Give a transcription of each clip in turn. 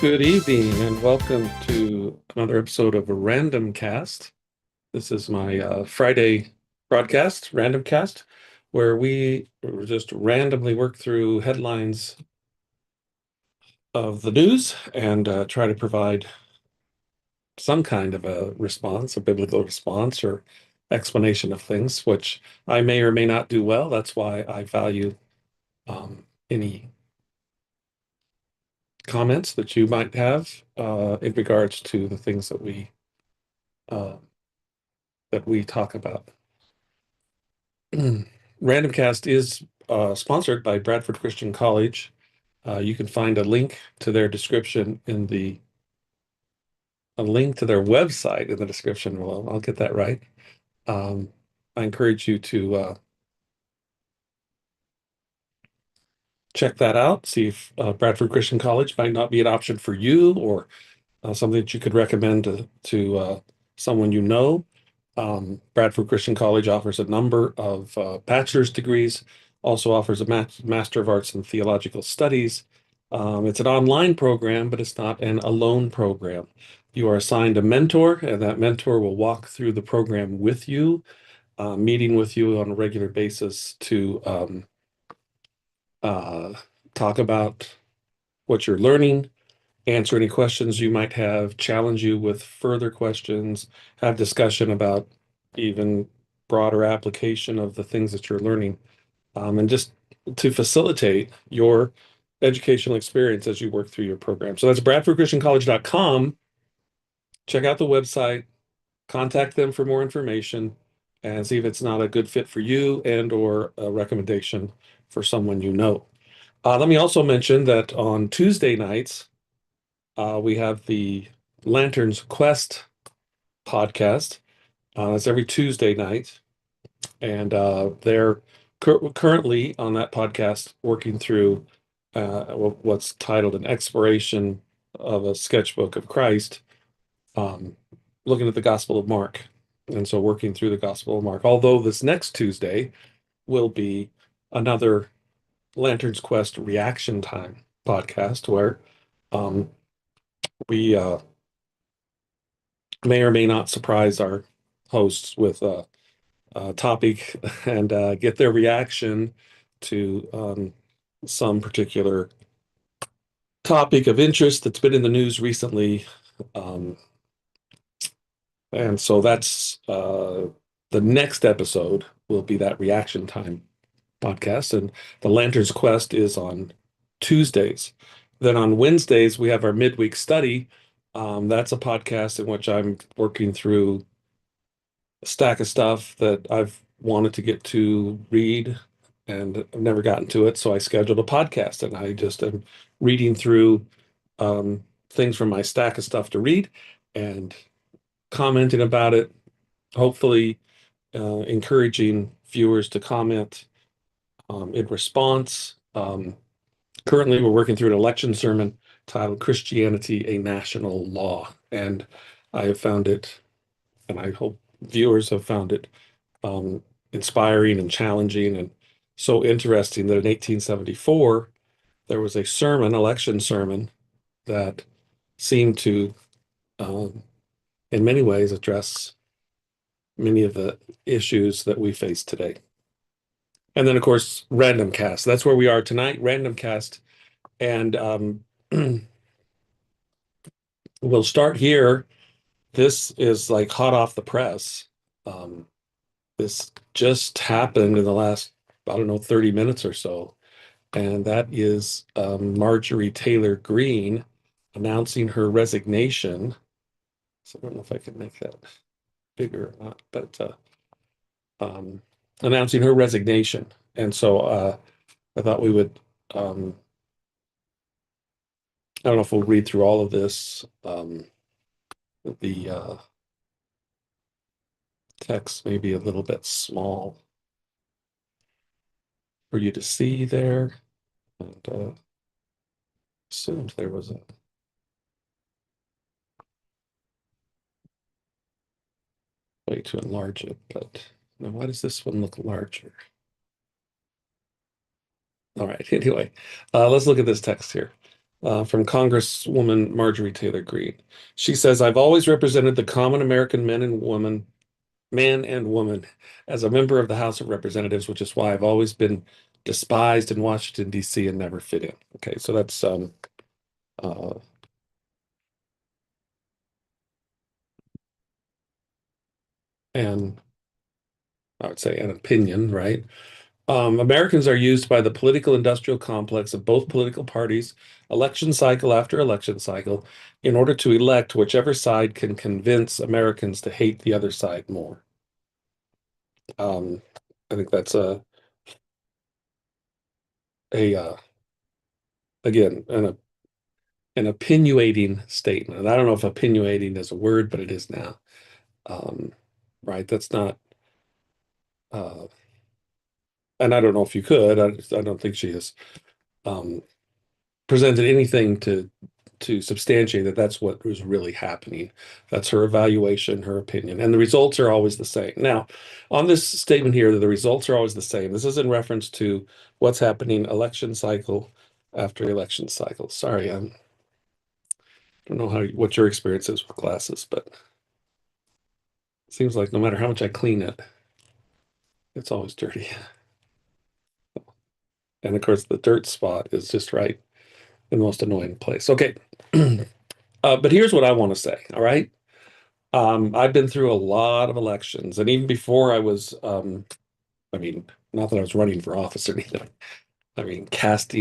Good evening and welcome to another episode of Randomcast. This is my Friday broadcast, Randomcast, where we just randomly work through headlines of the news and try to provide some kind of a response, a biblical response or explanation of things, which I may or may not do well. That's why I value any comments that you might have in regards to the things uh, that we talk about. Randomcast is sponsored by Bradford Christian College. You can find a link to their description a link to their website in the description. Well, I'll get that right. Um, I encourage you to check that out. See if Bradford Christian College might not be an option for you, or something that you could recommend to someone you know. Bradford Christian College offers a number of bachelor's degrees, also offers a Master of Arts in Theological Studies. It's an online program, but it's not an alone program. You are assigned a mentor, and that mentor will walk through the program with you, meeting with you on a regular basis to uh, talk about what you're learning, answer any questions you might have, challenge you with further questions, have discussion about even broader application of the things that you're learning, and just to facilitate your educational experience as you work through your program. So that's bradfordchristiancollege.com. Check out the website, contact them for more information, and see if it's not a good fit for you and or a recommendation for someone you know. Let me also mention that on Tuesday nights, we have the Lanterns Quest podcast. It's every Tuesday night, and they're currently on that podcast working through what's titled an exploration of a sketchbook of Christ, um, looking at the Gospel of Mark. And so working through the Gospel of Mark. Although this next Tuesday will be another Lanterns Quest reaction time podcast where um, we may or may not surprise our hosts with a topic and get their reaction to some particular topic of interest that's been in the news recently. Um, and so that's the next episode will be that reaction time podcast. And the Lanterns Quest is on Tuesdays. Then on Wednesdays, we have our midweek study. That's a podcast in which I'm working through a stack of stuff that I've wanted to get to read and I've never gotten to it. So I scheduled a podcast and I just am reading through things from my stack of stuff to read and commenting about it, hopefully encouraging viewers to comment in response. Currently, we're working through an election sermon titled Christianity, a National Law. And I have found it, and I hope viewers have found it inspiring and challenging and so interesting that in 1874, there was a sermon, election sermon, that seemed to, um, in many ways, address many of the issues that we face today. And then, of course, Randomcast. That's where we are tonight, Randomcast. And we'll start here. This is like hot off the press. Um, this just happened in the last, I don't know, 30 minutes or so. And that is Marjorie Taylor Greene announcing her resignation. So I don't know if I can make that bigger or not, but um, announcing her resignation. And so I thought we would, I don't know if we'll read through all of this. The text may be a little bit small for you to see there. And assumed there was a way to enlarge it, but now why does this one look larger? All right, anyway, let's look at this text here. from Congresswoman Marjorie Taylor Greene. She says, "I've always represented the common American man and woman, as a member of the House of Representatives, which is why I've always been despised in Washington, D.C. and never fit in." Okay, so that's uh, and I would say an opinion, right? Americans are used by the political industrial complex of both political parties, election cycle after election cycle, in order to elect whichever side can convince Americans to hate the other side more. Um, I think that's a again an opinionating statement. And I don't know if opinionating is a word, but it is now. Um, right? That's not, uh, and I don't know if you could. I don't think she has um, presented anything to substantiate that that's what was really happening. That's her evaluation, her opinion, and the results are always the same. Now, on this statement here, that the results are always the same. This is in reference to what's happening election cycle after election cycle. Sorry, I don't know what your experience is with glasses, but it seems like no matter how much I clean it, it's always dirty. And of course, the dirt spot is just right in the most annoying place. Okay. But here's what I want to say. All right. I've been through a lot of elections, and even before I mean, not that I was running for office or anything. I mean,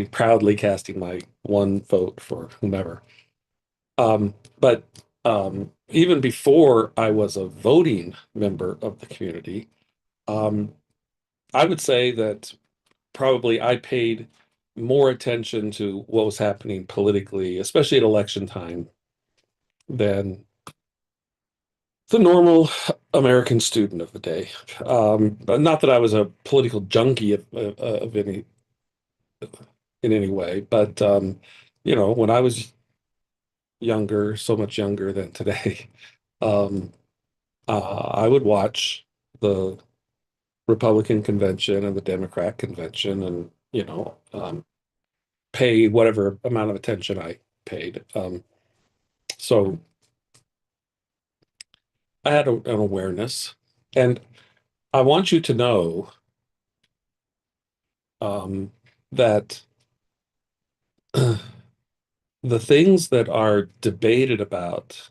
proudly casting my one vote for whomever. But even before I was a voting member of the community, um, I would say that probably I paid more attention to what was happening politically, especially at election time, than the normal American student of the day. But not that I was a political junkie of any in any way, but when I was younger, so much younger than today, um, I would watch the Republican convention and the Democrat convention, and pay whatever amount of attention I paid. So I had an awareness, and I want you to know that the things that are debated about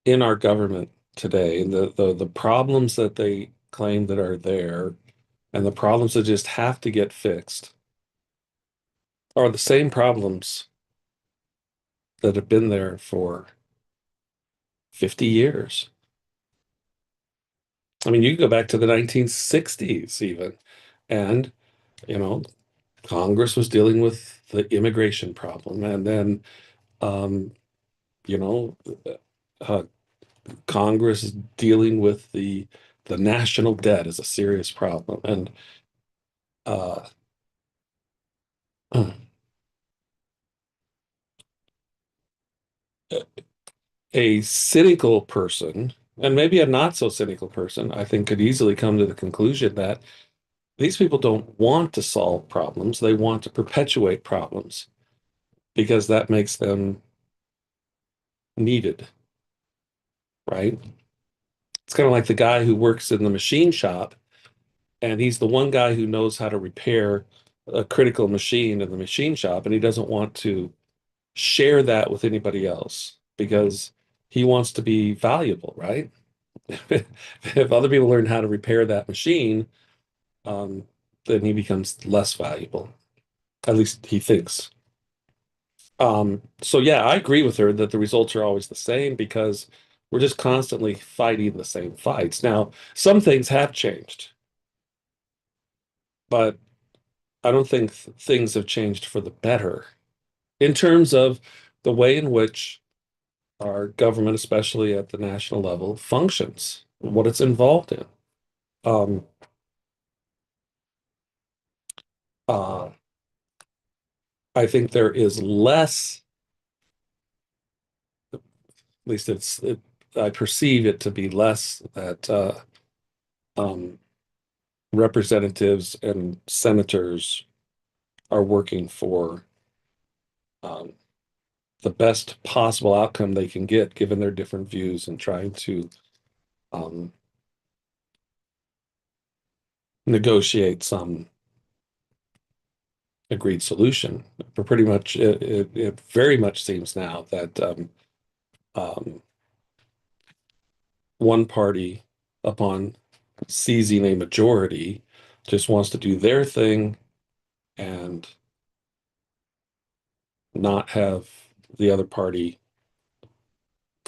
in our government today, and the problems that they claim that are there, and the problems that just have to get fixed, are the same problems that have been there for 50 years. I mean, you can go back to the 1960s even, and you know, Congress was dealing with the immigration problem, and then um, you know, uh, Congress is dealing with the national debt is a serious problem, and uh, a cynical person, and maybe a not so cynical person, I think could easily come to the conclusion that these people don't want to solve problems; they want to perpetuate problems because that makes them needed, right? It's kind of like the guy who works in the machine shop, and he's the one guy who knows how to repair a critical machine in the machine shop, and he doesn't want to share that with anybody else because he wants to be valuable, right? If other people learn how to repair that machine, um, then he becomes less valuable. At least he thinks. So yeah, I agree with her that the results are always the same because we're just constantly fighting the same fights. Now, some things have changed, but I don't think things have changed for the better in terms of the way in which our government, especially at the national level, functions, what it's involved in. Um, uh, I think there is less, at least I perceive it to be less that um, representatives and senators are working for um, the best possible outcome they can get given their different views and trying to um, negotiate some agreed solution. But pretty much, it very much seems now that um, one party, upon seizing a majority, just wants to do their thing and not have the other party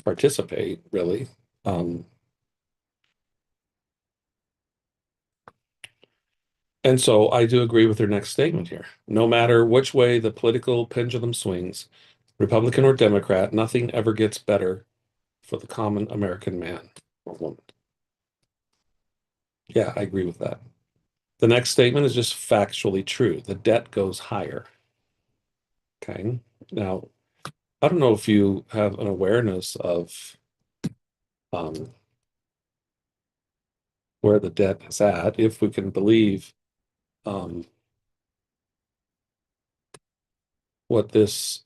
participate, really. Um, and so I do agree with their next statement here. No matter which way the political pendulum swings, Republican or Democrat, nothing ever gets better for the common American man or woman. Yeah, I agree with that. The next statement is just factually true. The debt goes higher. Okay. Now, I don't know if you have an awareness of um, where the debt is at, if we can believe um, what this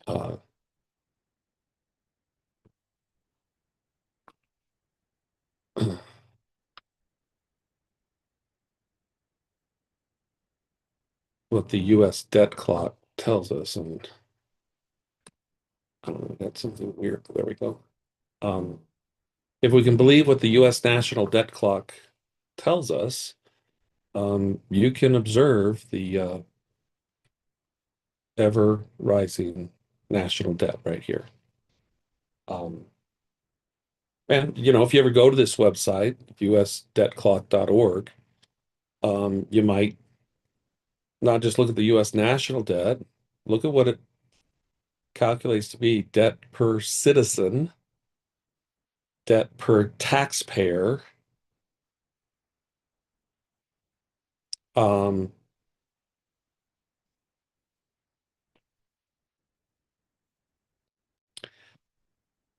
what the U.S. debt clock tells us. And I don't know, that's something weird. There we go. Um, if we can believe what the U.S. national debt clock tells us, you can observe the ever rising national debt right here. Um, and if you ever go to this website, usdebtclock.org, you might not just look at the U.S. national debt, look at what it calculates to be debt per citizen, debt per taxpayer. Um,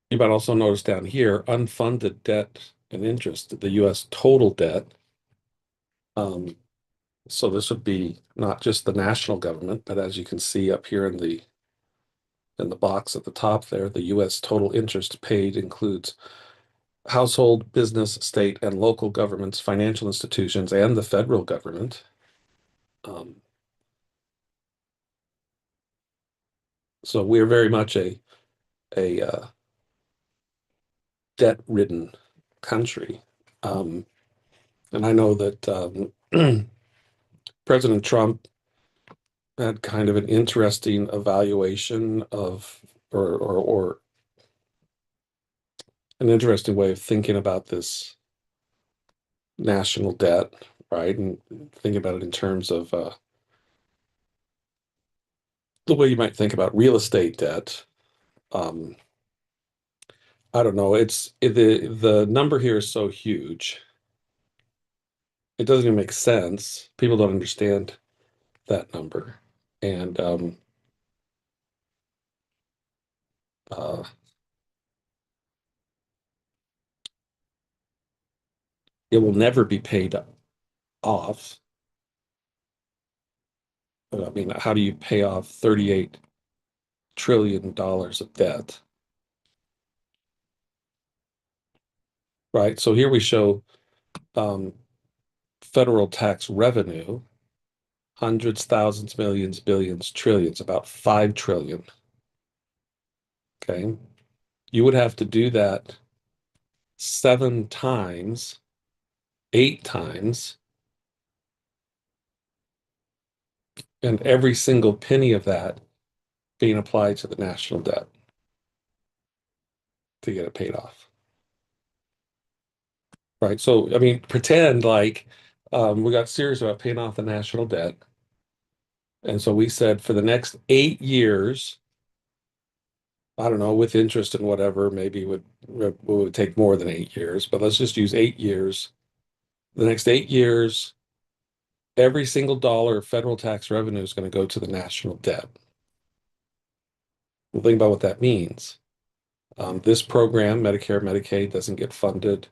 you might also notice down here, unfunded debt and interest, the U.S. total debt. Um, so this would be not just the national government, but as you can see up here in the box at the top there, the U.S. total interest paid includes household, business, state, and local governments, financial institutions, and the federal government. Um, so we're very much a debt-ridden country. Um, and I know that President Trump had kind of an interesting evaluation of, or an interesting way of thinking about this national debt, right? And thinking about it in terms of the way you might think about real estate debt. Um, I don't know. The number here is so huge. It doesn't even make sense. People don't understand that number. And uh, it will never be paid off. I mean, how do you pay off $38 trillion of debt? Right. So here we show um, federal tax revenue, hundreds, thousands, millions, billions, trillions, about 5 trillion. Okay. You would have to do that 7 times, 8 times, and every single penny of that being applied to the national debt to get it paid off. Right. So, I mean, pretend like we got serious about paying off the national debt. And so we said for the next 8 years, I don't know, with interest and whatever, maybe would take more than 8 years, but let's just use 8 years. The next 8 years, every single dollar of federal tax revenue is going to go to the national debt. Well, think about what that means. This program, Medicare, Medicaid, doesn't get funded.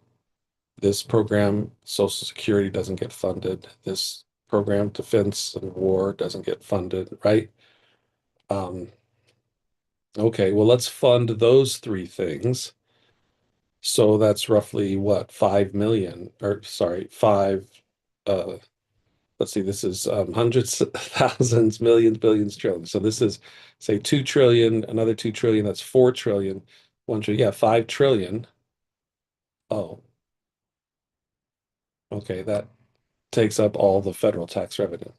This program, Social Security, doesn't get funded. This program, defense and war doesn't get funded, right? Um, okay, well, let's fund those three things. So that's roughly what, 5 million, or sorry, uh, let's see, this is hundreds, thousands, millions, billions, trillions. So this is, say, 2 trillion, another 2 trillion, that's 4 trillion, 1 trillion, yeah, 5 trillion. Oh, okay, that takes up all the federal tax revenue.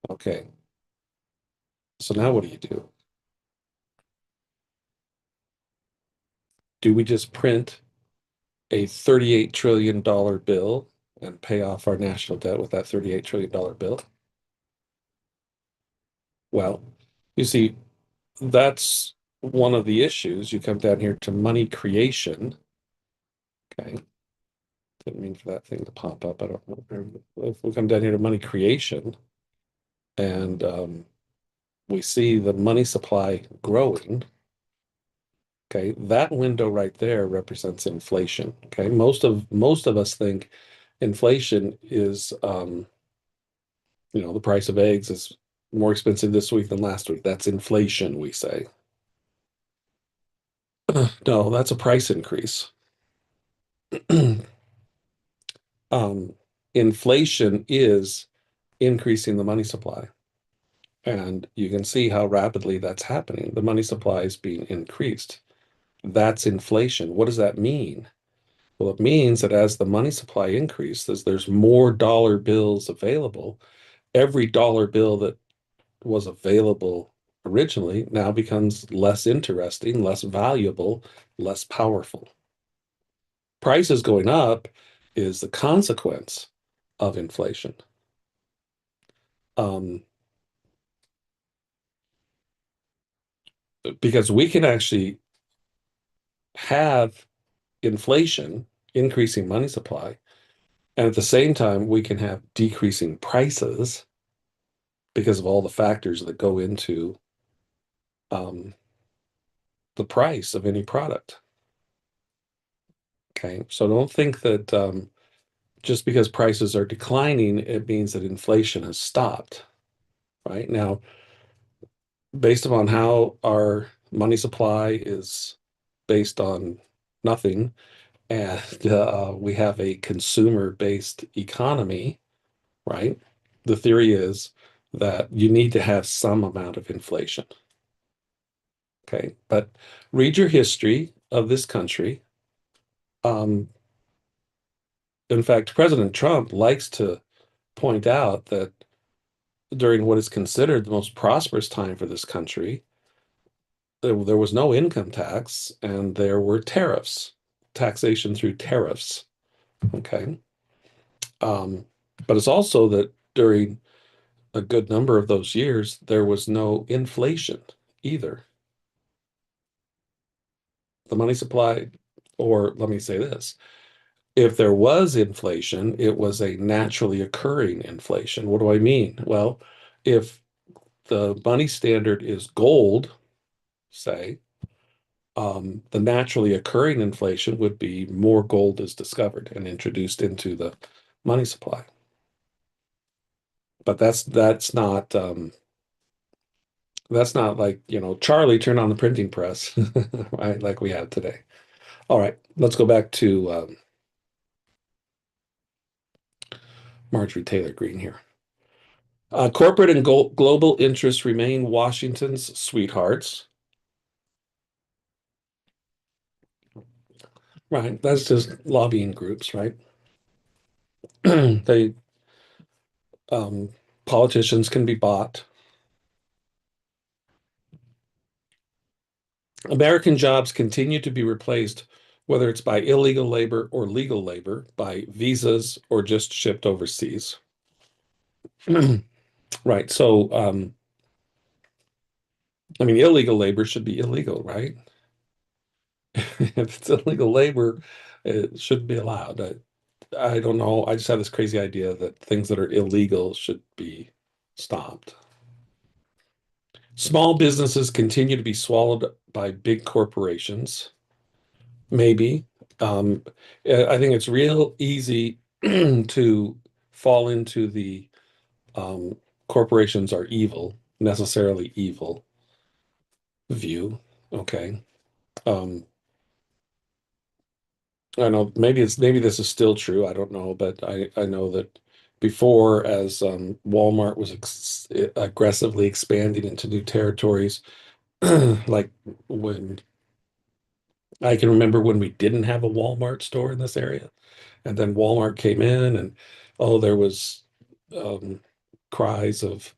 Okay, so now what do you do? Do we just print a $38 trillion bill and pay off our national debt with that $38 trillion bill? Well, you see, that's one of the issues. You come down here to money creation. Okay. Didn't mean for that thing to pop up. I don't know. If we come down here to money creation and we see the money supply growing, okay, that window right there represents inflation. Okay. Most of us think inflation is the price of eggs is more expensive this week than last week. That's inflation, we say. No, that's a price increase. um, Inflation is increasing the money supply. And you can see how rapidly that's happening. The money supply is being increased. That's inflation. What does that mean? Well, it means that as the money supply increases, there's more dollar bills available. Every dollar bill that was available originally now becomes less interesting, less valuable, less powerful. Prices going up is the consequence of inflation. Um, because we can actually have inflation, increasing money supply, and at the same time, we can have decreasing prices because of all the factors that go into um, the price of any product. Okay, so don't think that just because prices are declining, it means that inflation has stopped. Right now, based upon how our money supply is based on nothing, and we have a consumer-based economy, right? The theory is that you need to have some amount of inflation. Okay. But read your history of this country. Um, in fact, President Trump likes to point out that during what is considered the most prosperous time for this country, there was no income tax and there were tariffs, taxation through tariffs. Okay. Um, but it's also that during a good number of those years, there was no inflation either. The money supply, or let me say this, if there was inflation, it was a naturally occurring inflation. What do I mean? Well, if the money standard is gold, say, the naturally occurring inflation would be more gold is discovered and introduced into the money supply. But that's not like, Charlie, turn on the printing press, right? Like we have today. All right, let's go back to Marjorie Taylor Greene here. Corporate and global interests remain Washington's sweethearts. Right. That's just lobbying groups, right? They um, Politicians can be bought. American jobs continue to be replaced, whether it's by illegal labor or legal labor, by visas or just shipped overseas. Right. So, I mean, illegal labor should be illegal, right? If it's illegal labor, it shouldn't be allowed. I don't know. I just have this crazy idea that things that are illegal should be stopped. Small businesses continue to be swallowed by big corporations. Maybe. Um, I think it's real easy. to fall into the um, corporations are evil, necessarily evil view. Okay. Um, I know maybe this is still true. I don't know, but I know that before, as Walmart was aggressively expanding into new territories, like when I can remember when we didn't have a Walmart store in this area, and then Walmart came in, and oh, there was um, cries of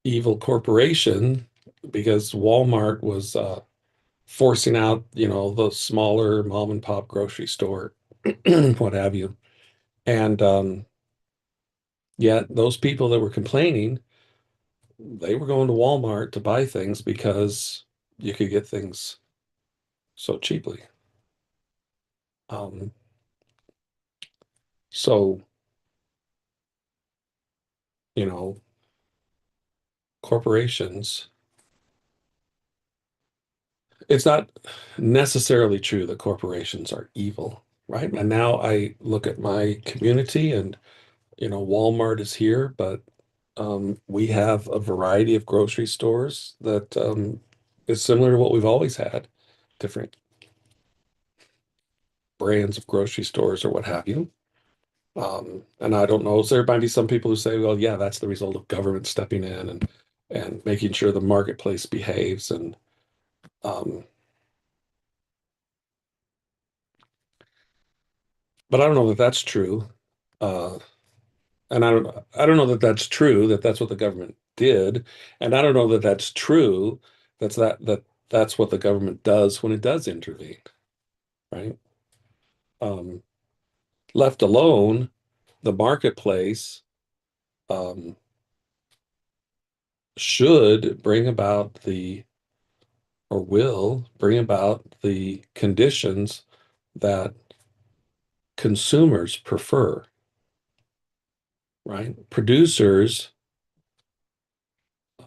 evil corporation because Walmart was forcing out, the smaller mom and pop grocery store, what have you. And yet those people that were complaining, they were going to Walmart to buy things because you could get things so cheaply. Um, so, you know, corporations, it's not necessarily true that corporations are evil, right? And now I look at my community and, Walmart is here, but we have a variety of grocery stores that is similar to what we've always had, different brands of grocery stores or what have you. And I don't know, so there might be some people who say, well, yeah, that's the result of government stepping in and making sure the marketplace behaves. And um, but I don't know that that's true. Uh, and I don't know that that's true, that that's what the government did. And I don't know that that's true. That's what the government does when it does intervene, right? Um, Left alone, the marketplace um, should bring about or will bring about the conditions that consumers prefer, right? Producers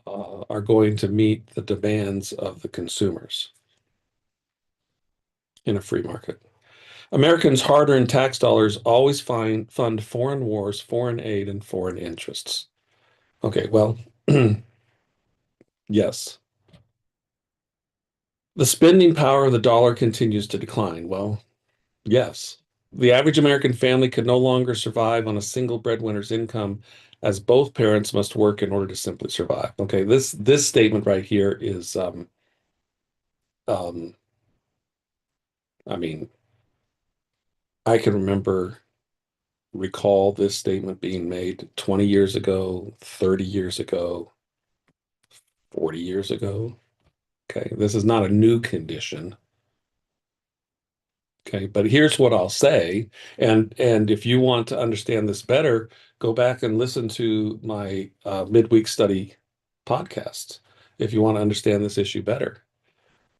are going to meet the demands of the consumers in a free market. Americans' hard-earned tax dollars always fund foreign wars, foreign aid, and foreign interests. Okay, well, yes. The spending power of the dollar continues to decline. Well, yes. The average American family could no longer survive on a single breadwinner's income as both parents must work in order to simply survive. Okay, this statement right here is um I mean, I can recall this statement being made 20 years ago, 30 years ago, 40 years ago. Okay, this is not a new condition. Okay, but here's what I'll say, and if you want to understand this better, go back and listen to my midweek study podcast if you want to understand this issue better.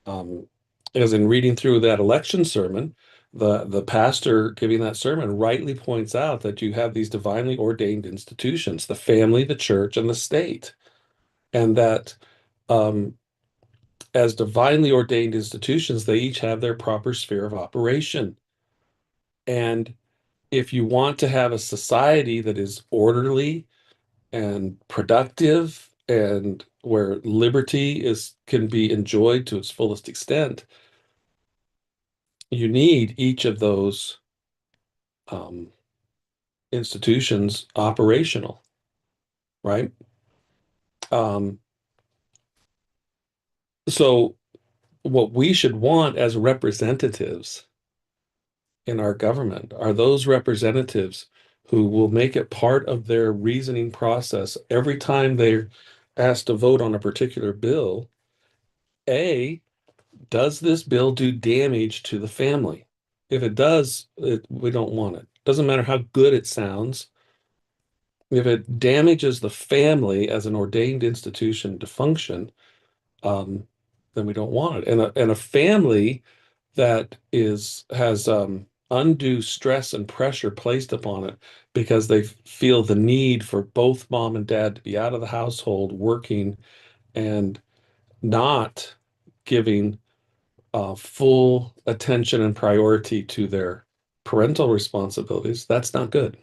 Um, as in reading through that election sermon, the pastor giving that sermon rightly points out that you have these divinely ordained institutions, the family, the church, and the state, and that um, as divinely ordained institutions, they each have their proper sphere of operation. And if you want to have a society that is orderly and productive and where liberty is can be enjoyed to its fullest extent, you need each of those um, institutions operational, right? Um, so what we should want as representatives in our government are those representatives who will make it part of their reasoning process every time they're asked to vote on a particular bill. A, does this bill do damage to the family? If it does, we don't want it. Doesn't matter how good it sounds. If it damages the family as an ordained institution to function, um, then we don't want it. And a family that has undue stress and pressure placed upon it because they feel the need for both mom and dad to be out of the household working and not giving full attention and priority to their parental responsibilities. That's not good.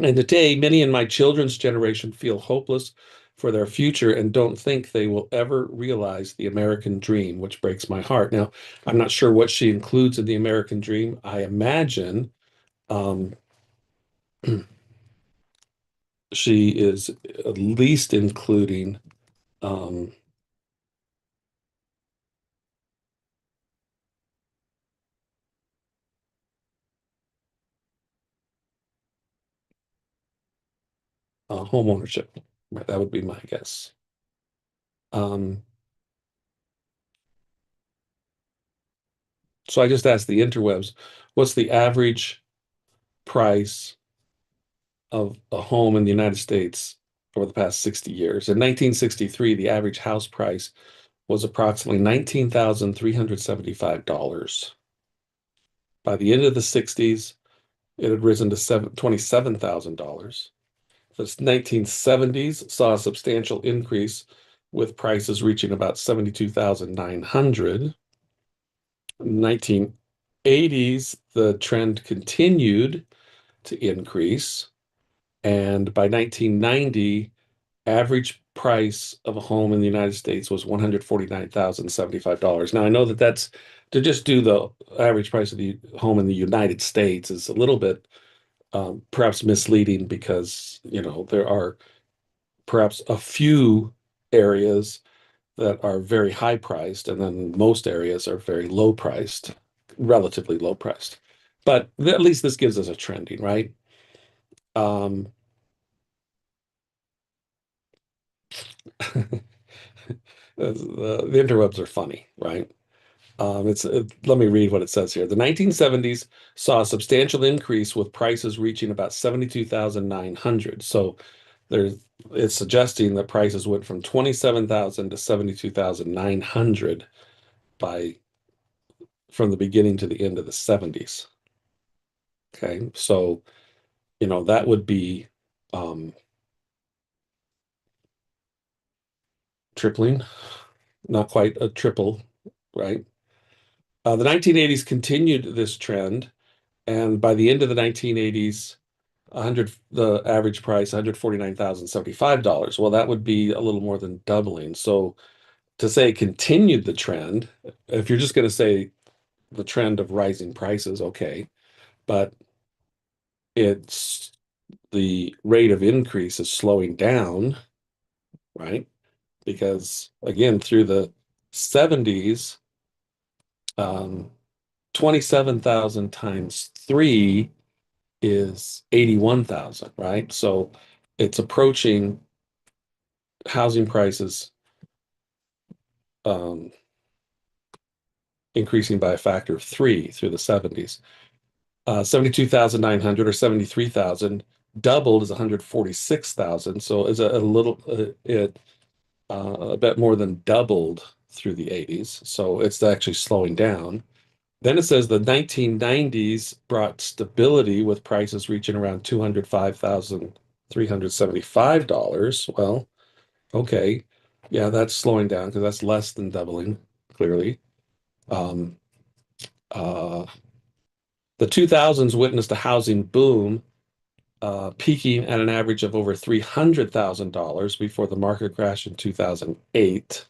And today, many in my children's generation feel hopeless for their future and don't think they will ever realize the American dream, which breaks my heart. Now, I'm not sure what she includes in the American dream. I imagine um, she is at least including um, home ownership. Right, that would be my guess. Um, so I just asked the interwebs, what's the average price of a home in the United States over the past 60 years? In 1963, the average house price was approximately $19,375. By the end of the 60s, it had risen to $27,000. The 1970s saw a substantial increase with prices reaching about 72,900. 1980s, the trend continued to increase, and by 1990, average price of a home in the United States was $149,075. Now, I know that that's to just do the average price of the home in the United States is a little bit perhaps misleading because, there are perhaps a few areas that are very high priced, and then most areas are very low priced, relatively low priced. But at least this gives us a trending, right? Um, the interwebs are funny, right? Let me read what it says here. The 1970s saw a substantial increase with prices reaching about 72,900. So there's it's suggesting that prices went from 27,000 to 72,900 by from the beginning to the end of the 70s. Okay. So, that would be um tripling, not quite a triple, right? The 1980s continued this trend, and by the end of the 1980s, 100 the average price $149,075. Well, that would be a little more than doubling. So to say continued the trend, if you're just going to say the trend of rising prices, okay, but it's the rate of increase is slowing down, right? Because again, through the 70s, um, 27,000 times three is 81,000, right? So it's approaching housing prices um, increasing by a factor of three through the 70s. 72,900 or 73,000 doubled is 146,000. So it's a little, a bit more than doubled through the 80s. So it's actually slowing down. Then it says the 1990s brought stability with prices reaching around $205,375. Well, okay. Yeah, that's slowing down because that's less than doubling, clearly. Um, uh, the 2000s witnessed a housing boom, peaking at an average of over $300,000 before the market crash in 2008.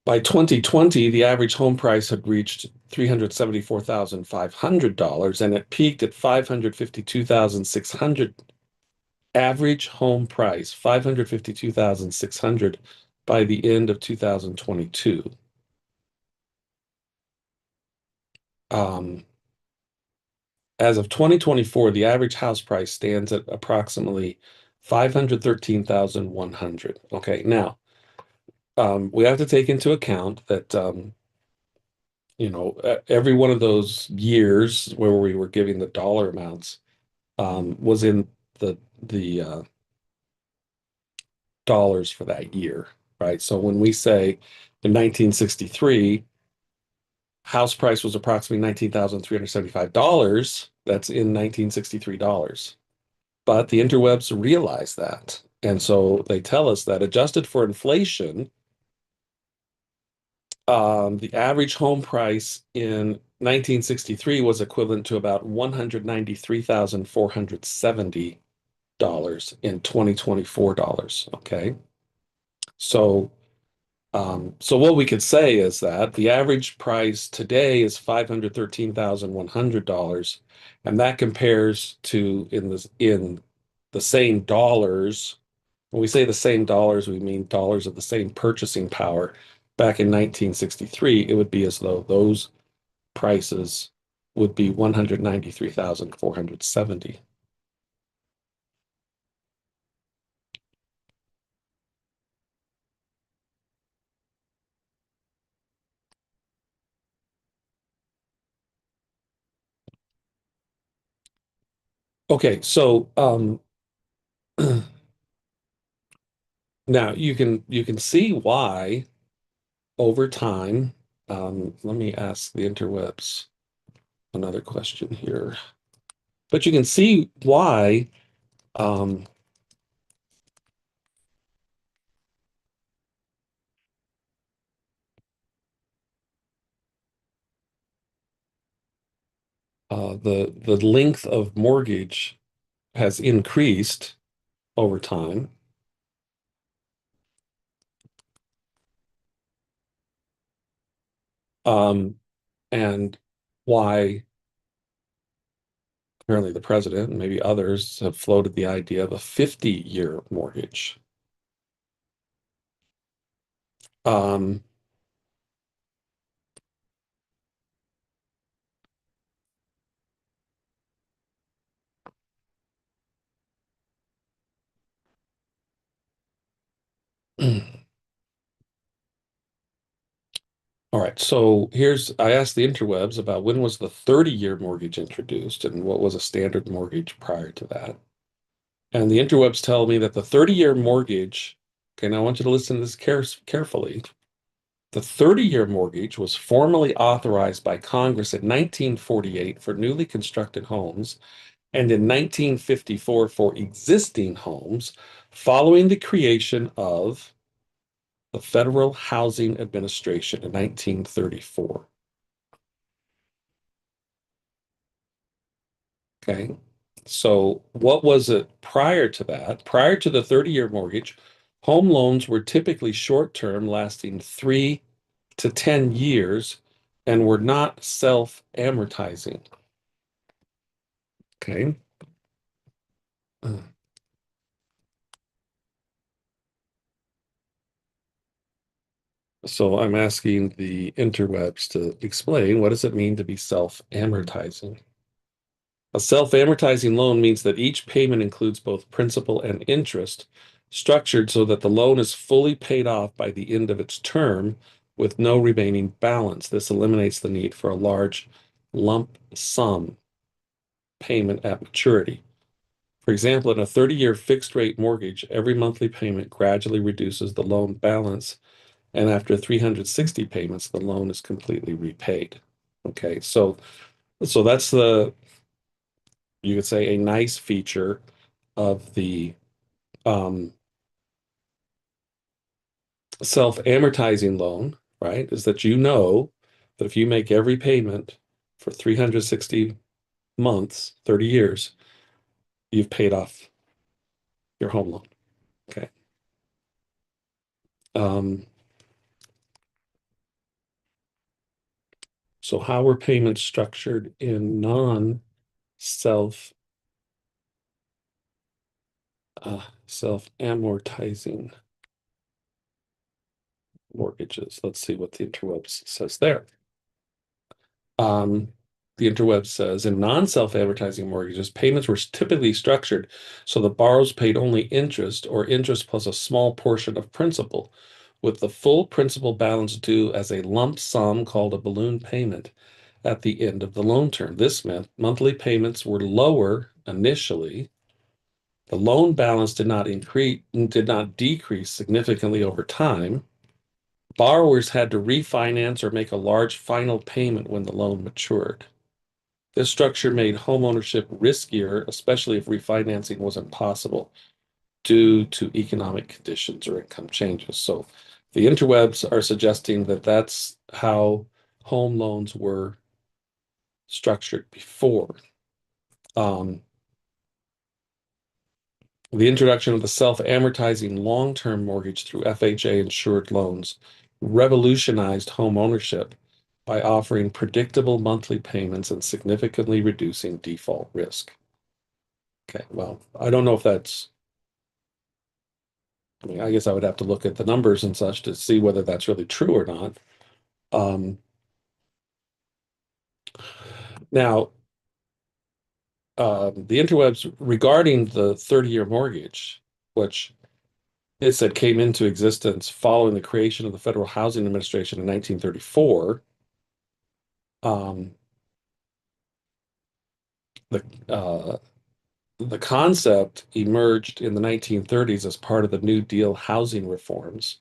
By 2020, the average home price had reached $374,500 and it peaked at 552,600. Average home price, 552,600 by the end of 2022. Um, as of 2024, the average house price stands at approximately 513,100. Okay, now we have to take into account that every one of those years where we were giving the dollar amounts was in the dollars for that year, right? So when we say in 1963, house price was approximately $19,375, that's in 1963 dollars. But the interwebs realize that. And so they tell us that adjusted for inflation, The average home price in 1963 was equivalent to about $193,470 in 2024 dollars. Okay. So, so what we could say is that the average price today is $513,100, and that compares to in the same dollars. When we say the same dollars, we mean dollars of the same purchasing power. Back in 1963, it would be as though those prices would be 193,470. Okay, so now you can see why over time. Let me ask the interwebs another question here. But you can see why um, the length of mortgage has increased over time. Um, and why apparently the president and maybe others have floated the idea of a 50-year mortgage. Um, all right, so I asked the interwebs about when was the 30-year mortgage introduced and what was a standard mortgage prior to that. And the interwebs tell me that the 30-year mortgage, okay, now I want you to listen to this carefully. The 30-year mortgage was formally authorized by Congress in 1948 for newly constructed homes and in 1954 for existing homes following the creation of the Federal Housing Administration in 1934. Okay. So, what was it prior to that? Prior to the 30-year mortgage, home loans were typically short term, lasting 3 to 10 years, and were not self amortizing. Okay. So I'm asking the interwebs to explain what does it mean to be self-amortizing? A self-amortizing loan means that each payment includes both principal and interest, structured so that the loan is fully paid off by the end of its term with no remaining balance. This eliminates the need for a large lump sum payment at maturity. For example, in a 30-year fixed rate mortgage, every monthly payment gradually reduces the loan balance, and after 360 payments, the loan is completely repaid. Okay, so that's you could say a nice feature of the um, self-amortizing loan, right? Is that you know that if you make every payment for 360 months, 30 years, you've paid off your home loan. Okay. Um, so how were payments structured in non-self self-amortizing mortgages? Let's see what the interwebs says there. Um, the interweb says in non-self-amortizing mortgages, payments were typically structured so the borrowers paid only interest or interest plus a small portion of principal, with the full principal balance due as a lump sum called a balloon payment at the end of the loan term. This meant monthly payments were lower initially. The loan balance did not decrease significantly over time. Borrowers had to refinance or make a large final payment when the loan matured. This structure made homeownership riskier, especially if refinancing was impossible due to economic conditions or income changes. So The interwebs are suggesting that that's how home loans were structured before. Um, the introduction of the self-amortizing long-term mortgage through FHA insured loans revolutionized home ownership by offering predictable monthly payments and significantly reducing default risk. Okay, well, I don't know if that's, I mean, I guess I would have to look at the numbers and such to see whether that's really true or not. Um, now, the interwebs regarding the 30-year mortgage, which it said came into existence following the creation of the Federal Housing Administration in 1934. Um, the uh, the concept emerged in the 1930s as part of the New Deal housing reforms.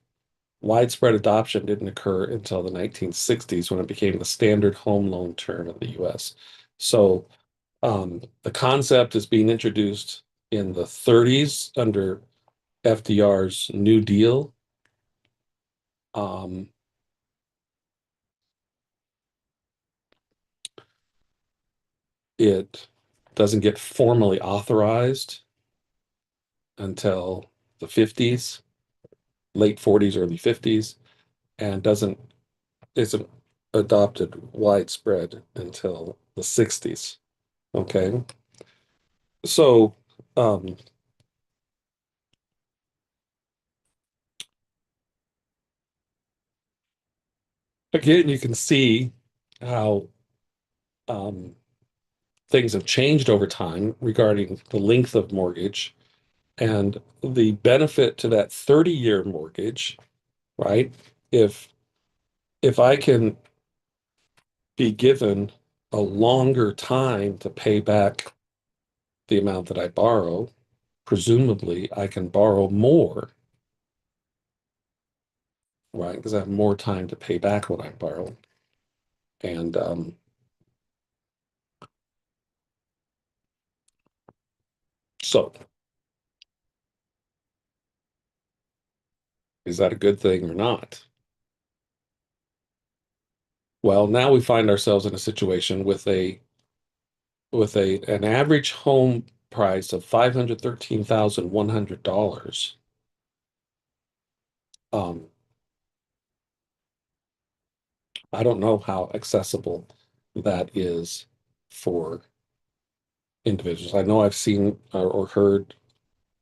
Widespread adoption didn't occur until the 1960s when it became the standard home loan term in the US. So the concept is being introduced in the 30s under FDR's New Deal. Um, it doesn't get formally authorized until the 50s, late 40s, early 50s, and doesn't isn't adopted widespread until the 60s. Okay. So um, again, you can see how um, things have changed over time regarding the length of mortgage and the benefit to that 30-year mortgage, right? If if I can be given a longer time to pay back the amount that I borrow, presumably I can borrow more, right? Because I have more time to pay back what I borrow. And so, is that a good thing or not? Well, now we find ourselves in a situation with a an average home price of $513,100. Um, I don't know how accessible that is for individuals. I know I've seen or heard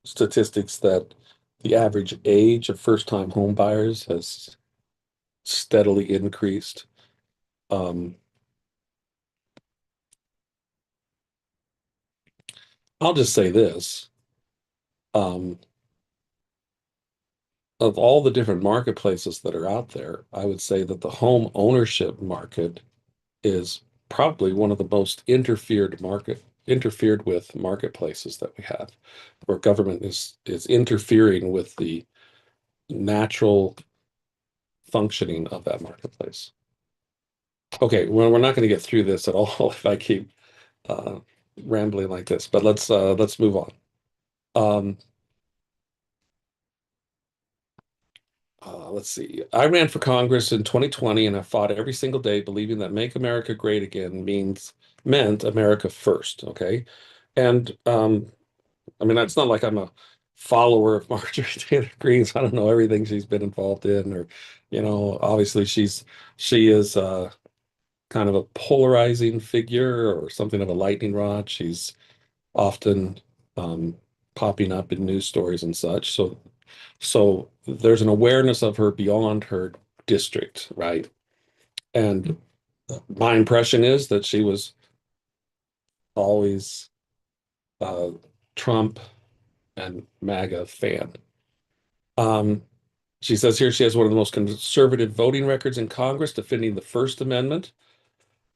statistics that the average age of first-time home buyers has steadily increased. Um, I'll just say this. Um, of all the different marketplaces that are out there, I would say that the home ownership market is probably one of the most interfered with marketplaces that we have, where government is interfering with the natural functioning of that marketplace. Okay, well, we're not going to get through this at all if I keep uh, rambling like this, but let's move on. Um, let's see. I ran for Congress in 2020 and I fought every single day believing that Make America Great Again meant America first. Okay. And I mean, it's not like I'm a follower of Marjorie Taylor Greene's. I don't know everything she's been involved in, or, obviously she is kind of a polarizing figure or something of a lightning rod. She's often um, popping up in news stories and such. So there's an awareness of her beyond her district, right? And my impression is that she was always a Trump and MAGA fan. Um, she says here she has one of the most conservative voting records in Congress, defending the First Amendment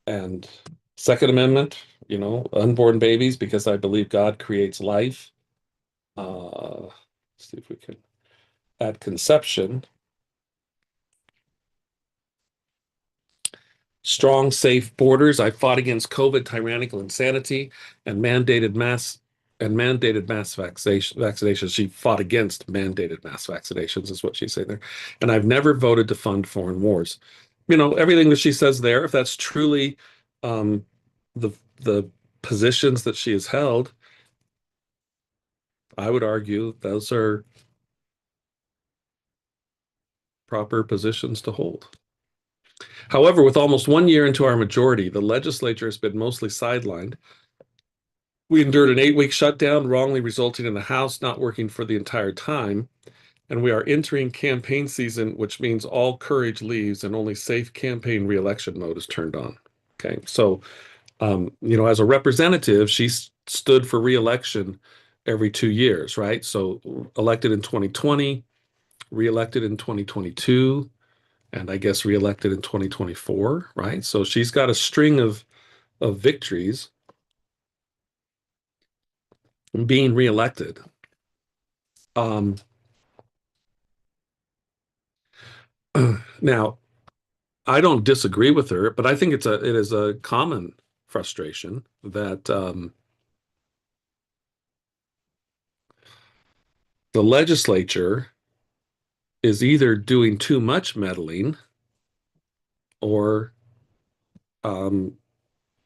and Second Amendment, unborn babies, because I believe God creates life. Let's see if we can at conception. Strong, safe borders. I fought against COVID, tyrannical insanity, and mandated mass and mandated mass vaccinations. She fought against mandated mass vaccinations, is what she's saying there. And I've never voted to fund foreign wars. Everything that she says there, if that's truly um, the positions that she has held, I would argue those are proper positions to hold. However, with almost 1 year into our majority, the legislature has been mostly sidelined. We endured an 8-week shutdown, wrongly resulting in the House not working for the entire time. And we are entering campaign season, which means all courage leaves and only safe campaign reelection mode is turned on. Okay. So, as a representative, she stood for reelection every 2 years, right? So, elected in 2020, reelected in 2022, and I guess reelected in 2024, right? So, she's got a string of victories being reelected. Um, now, I don't disagree with her, but I think it is a common frustration that the legislature is either doing too much meddling or um,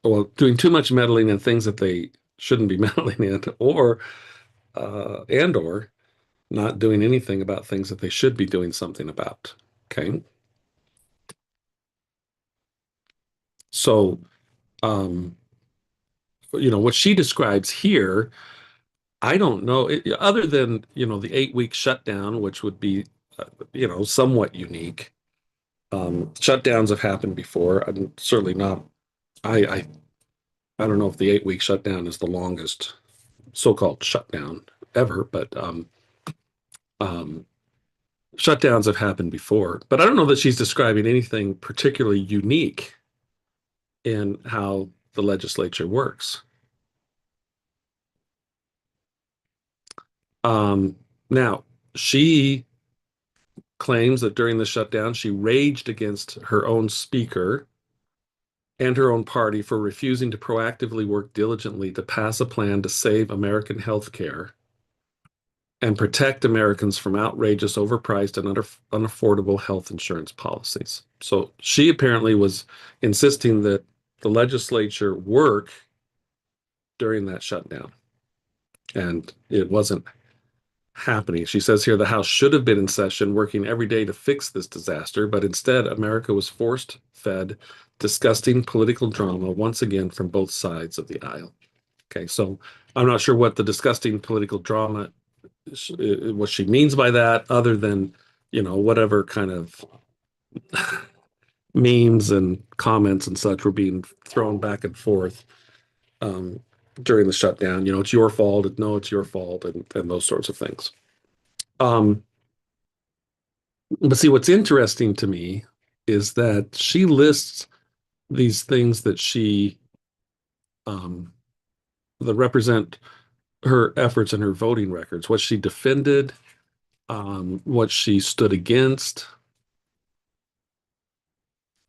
well, doing too much meddling in things that they shouldn't be meddling in, or or not doing anything about things that they should be doing something about. Okay, so um, what she describes here, I don't know, other than the 8-week shutdown, which would be somewhat unique. Shutdowns have happened before. I'm certainly not. I I don't know if the 8-week shutdown is the longest so-called shutdown ever, but um, shutdowns have happened before. But I don't know that she's describing anything particularly unique in how the legislature works. Now, she claims that during the shutdown, she raged against her own speaker and her own party for refusing to proactively work diligently to pass a plan to save American health care and protect Americans from outrageous, overpriced, and unaffordable health insurance policies. So she apparently was insisting that the legislature work during that shutdown, and it wasn't happening. She says here the House should have been in session working every day to fix this disaster, but instead, America was forced fed disgusting political drama once again from both sides of the aisle. Okay, so I'm not sure what the disgusting political drama, what she means by that, other than, whatever kind of memes and comments and such were being thrown back and forth um, during the shutdown. It's your fault. No, it's your fault, and those sorts of things. Um, but see, what's interesting to me is that she lists these things um, that represent her efforts and her voting records, what she defended, what she stood against.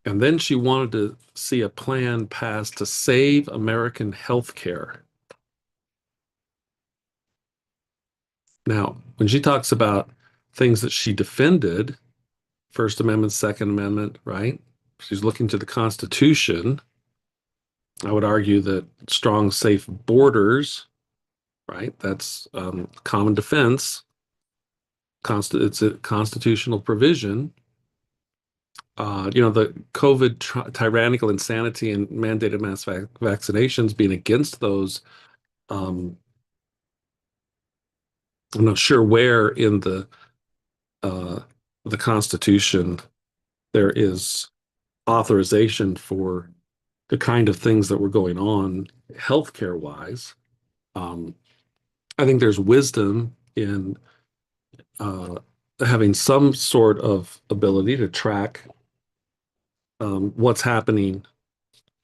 And then she wanted to see a plan passed to save American health care. Now, when she talks about things that she defended, First Amendment, Second Amendment, right? She's looking to the Constitution. I would argue that strong, safe borders, right? That's common defense. It's a constitutional provision. The COVID tyrannical insanity and mandated mass vaccinations being against those. Um, I'm not sure where in uh, the Constitution there is authorization for the kind of things that were going on healthcare wise. Um, I think there's wisdom in uh, having some sort of ability to track what's happening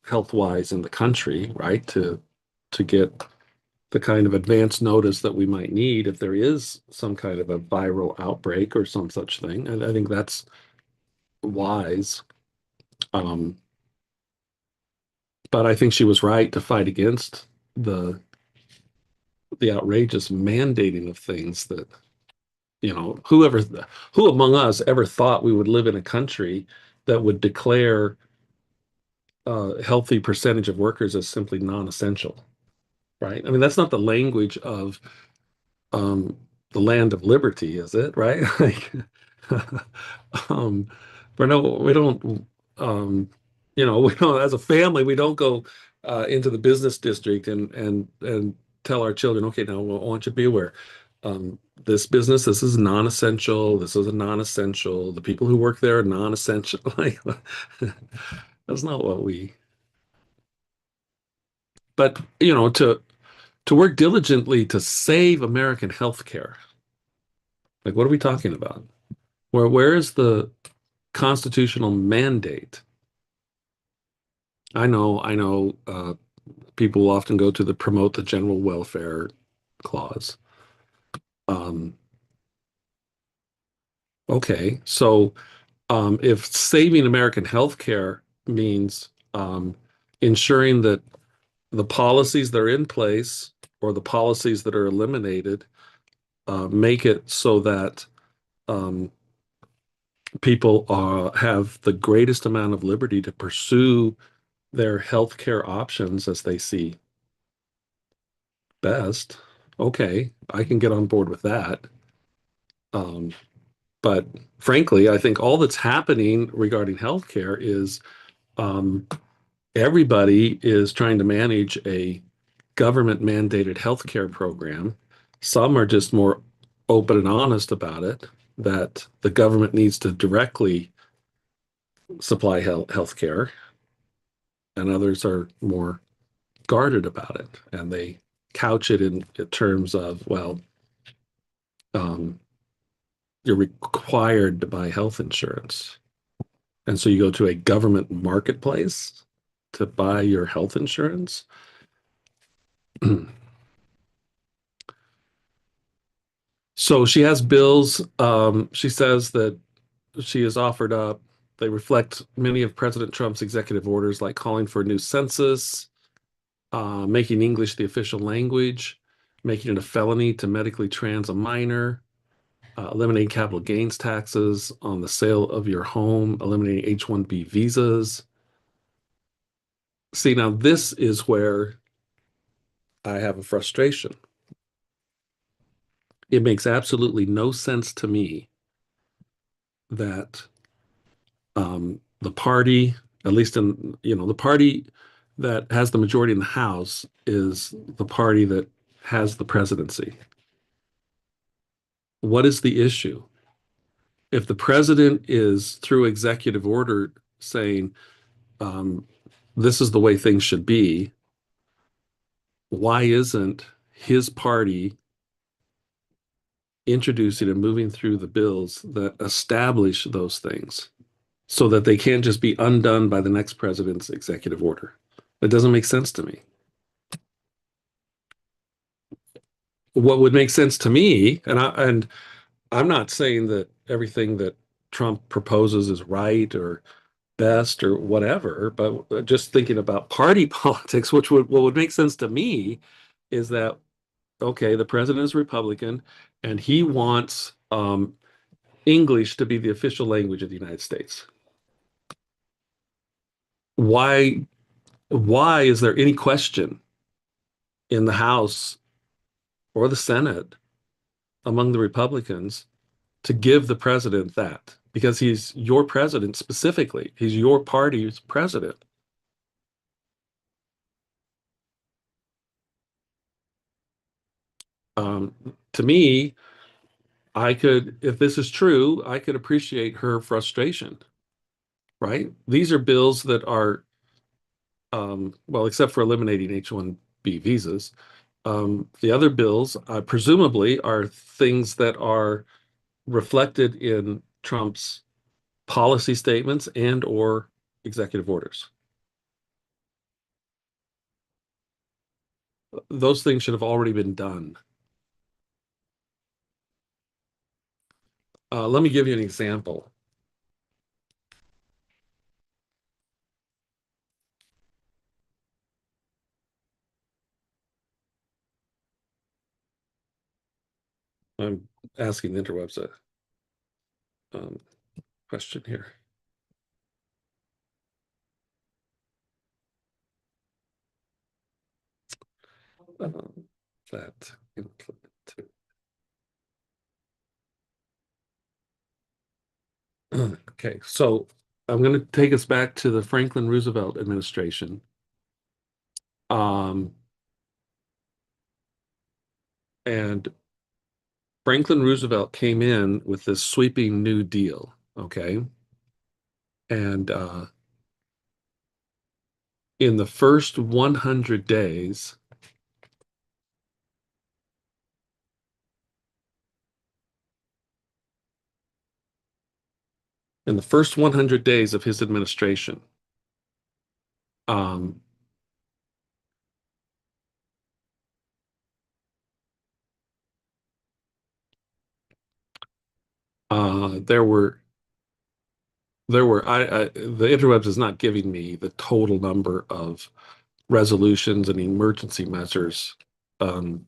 health wise in the country, right? To get the kind of advance notice that we might need if there is some kind of a viral outbreak or some such thing. And I think that's wise. Um, but I think she was right to fight against the the outrageous mandating of things that, who among us ever thought we would live in a country that would declare a healthy percentage of workers as simply non-essential, right? I mean, that's not the language of um, the land of liberty, is it? Right? Like, um, we don't, we don't, as a family, we don't go into the business district and tell our children, okay, now I want you to be aware. This is non-essential. This is a non-essential. The people who work there are non-essential. Like, that's not what but to work diligently to save American healthcare. Like, what are we talking about? Where is the constitutional mandate? I know, people often go to the promote the general welfare clause. Um, okay, so if saving American healthcare means ensuring that the policies that are in place or the policies that are eliminated make it so that um, people have the greatest amount of liberty to pursue their healthcare options as they see best. Okay, I can get on board with that. Um, but frankly, I think all that's happening regarding healthcare is um, everybody is trying to manage a government mandated healthcare program. Some are just more open and honest about it, that the government needs to directly supply healthcare, and others are more guarded about it. And they couch it in terms of, well, um, you're required to buy health insurance. And so you go to a government marketplace to buy your health insurance. So she has bills. She says that she has offered up. They reflect many of President Trump's executive orders, like calling for a new census, making English the official language, making it a felony to medically trans a minor, eliminating capital gains taxes on the sale of your home, eliminating H-1B visas. See, now this is where I have a frustration. It makes absolutely no sense to me that the party, at least the party that has the majority in the House is the party that has the presidency. What is the issue? If the president is through executive order saying um, this is the way things should be, why isn't his party introducing and moving through the bills that establish those things so that they can't just be undone by the next president's executive order? It doesn't make sense to me. What would make sense to me, and I'm not saying that everything that Trump proposes is right or best or whatever, but just thinking about party politics, what would make sense to me is that okay, the president is Republican and he wants English to be the official language of the United States. Why why is there any question in the House or the Senate among the Republicans to give the president that? Because he's your president specifically. He's your party's president. To me, if this is true, I could appreciate her frustration, right? These are bills that are, well, except for eliminating H-1B visas. The other bills, presumably, are things that are reflected in Trump's policy statements and or executive orders. Those things should have already been done. Let me give you an example. I'm asking the interwebs a um, question here. Um, that implemented. Okay, so I'm going to take us back to the Franklin Roosevelt administration. Um, and Franklin Roosevelt came in with this sweeping New Deal, okay? And in the first 100 days, in the first 100 days of his administration, um, there were the interwebs is not giving me the total number of resolutions and emergency measures. Um,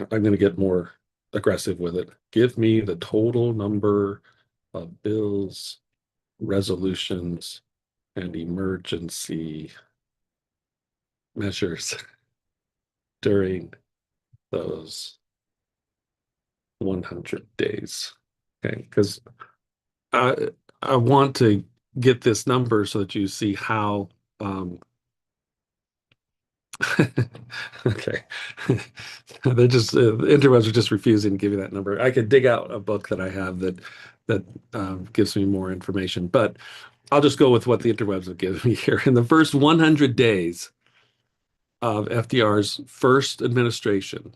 I'm going to get more aggressive with it. Give me the total number of bills, resolutions, and emergency measures during those 100 days. Okay, because I I want to get this number so that you see how okay. They're just the interwebs are just refusing to give you that number. I could dig out a book that I have that gives me more information, but I'll just go with what the interwebs have given me here. In the first 100 days of FDR's first administration,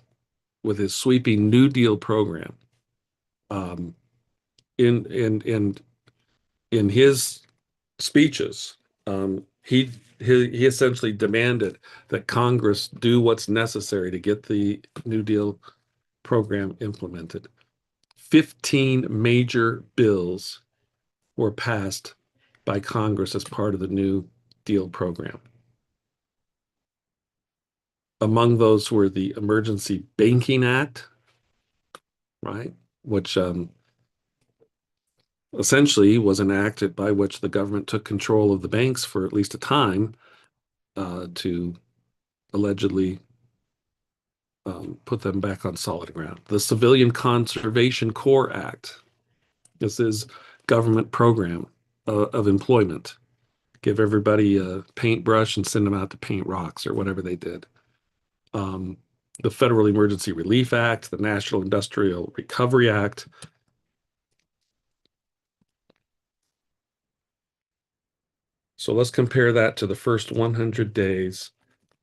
with his sweeping New Deal program, um, in in in in his speeches, he essentially demanded that Congress do what's necessary to get the New Deal program implemented. 15 major bills were passed by Congress as part of the New Deal program. Among those were the Emergency Banking Act, right, which essentially was an act by which the government took control of the banks for at least a time to allegedly put them back on solid ground. The Civilian Conservation Corps Act. This is government program of employment. Give everybody a paintbrush and send them out to paint rocks or whatever they did. Um, the Federal Emergency Relief Act, the National Industrial Recovery Act. So let's compare that to the first 100 days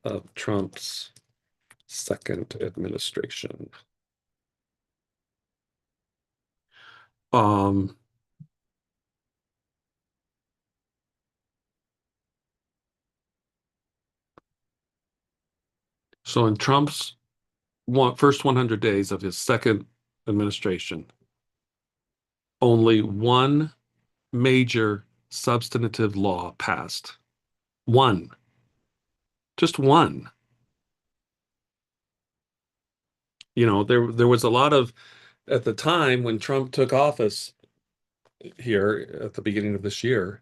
of Trump's second administration. Um, so in Trump's first 100 days of his second administration, only one major substantive law passed. One, just one. There was a lot of at the time when Trump took office here at the beginning of this year,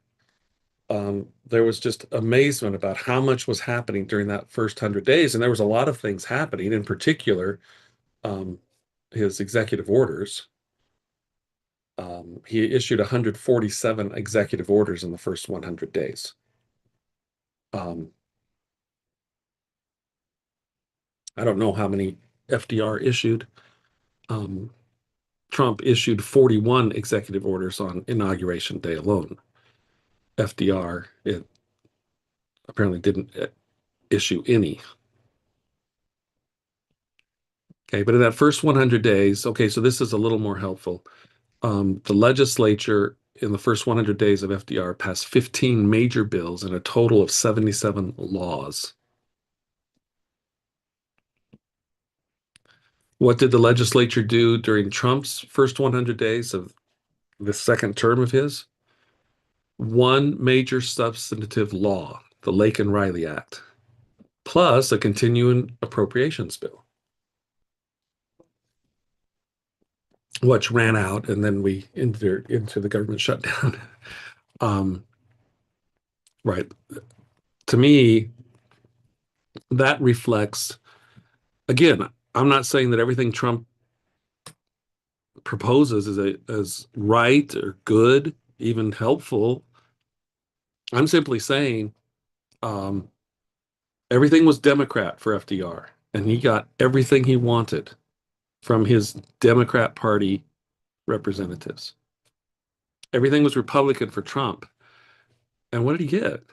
there was just amazement about how much was happening during that first 100 days, and there was a lot of things happening. In particular, um, his executive orders. He issued 147 executive orders in the first 100 days. Um, I don't know how many FDR issued. Um, Trump issued 41 executive orders on Inauguration Day alone. FDR apparently didn't issue any. Okay, but in that first 100 days, okay, so this is a little more helpful. The legislature in the first 100 days of FDR passed 15 major bills and a total of 77 laws. What did the legislature do during Trump's first 100 days of the second term of his? One major substantive law, the Lake and Riley Act, plus a continuing appropriations bill. which ran out, and then we entered into the government shutdown. Um, right. To me, that reflects, again, I'm not saying that everything Trump proposes is right or good, even helpful. I'm simply saying um, everything was Democrat for FDR, and he got everything he wanted from his Democrat Party representatives. Everything was Republican for Trump. And what did he get?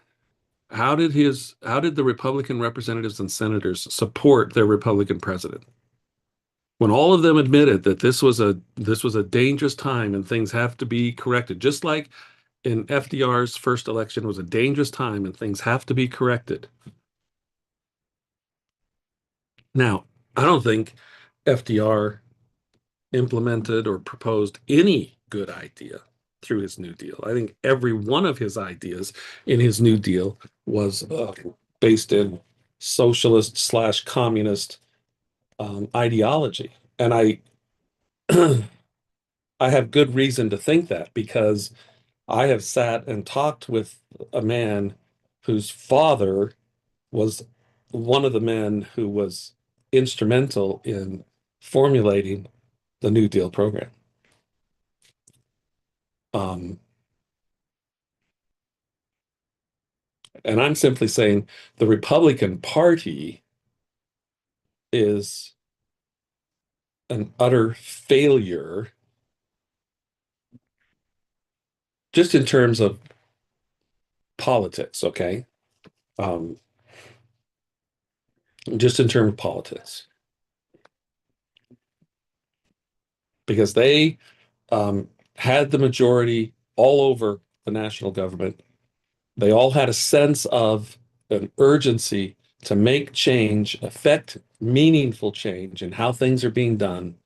How did the Republican representatives and senators support their Republican president? When all of them admitted that this was a dangerous time and things have to be corrected, just like in FDR's first election was a dangerous time and things have to be corrected. Now, I don't think FDR implemented or proposed any good idea through his New Deal. I think every one of his ideas in his New Deal was based in socialist slash communist ideology. And I have good reason to think that because I have sat and talked with a man whose father was one of the men who was instrumental in formulating the New Deal program. Um, and I'm simply saying the Republican Party is an utter failure just in terms of politics, okay? Um, just in terms of politics, because they had the majority all over the national government. They all had a sense of an urgency to make change, affect meaningful change in how things are being done.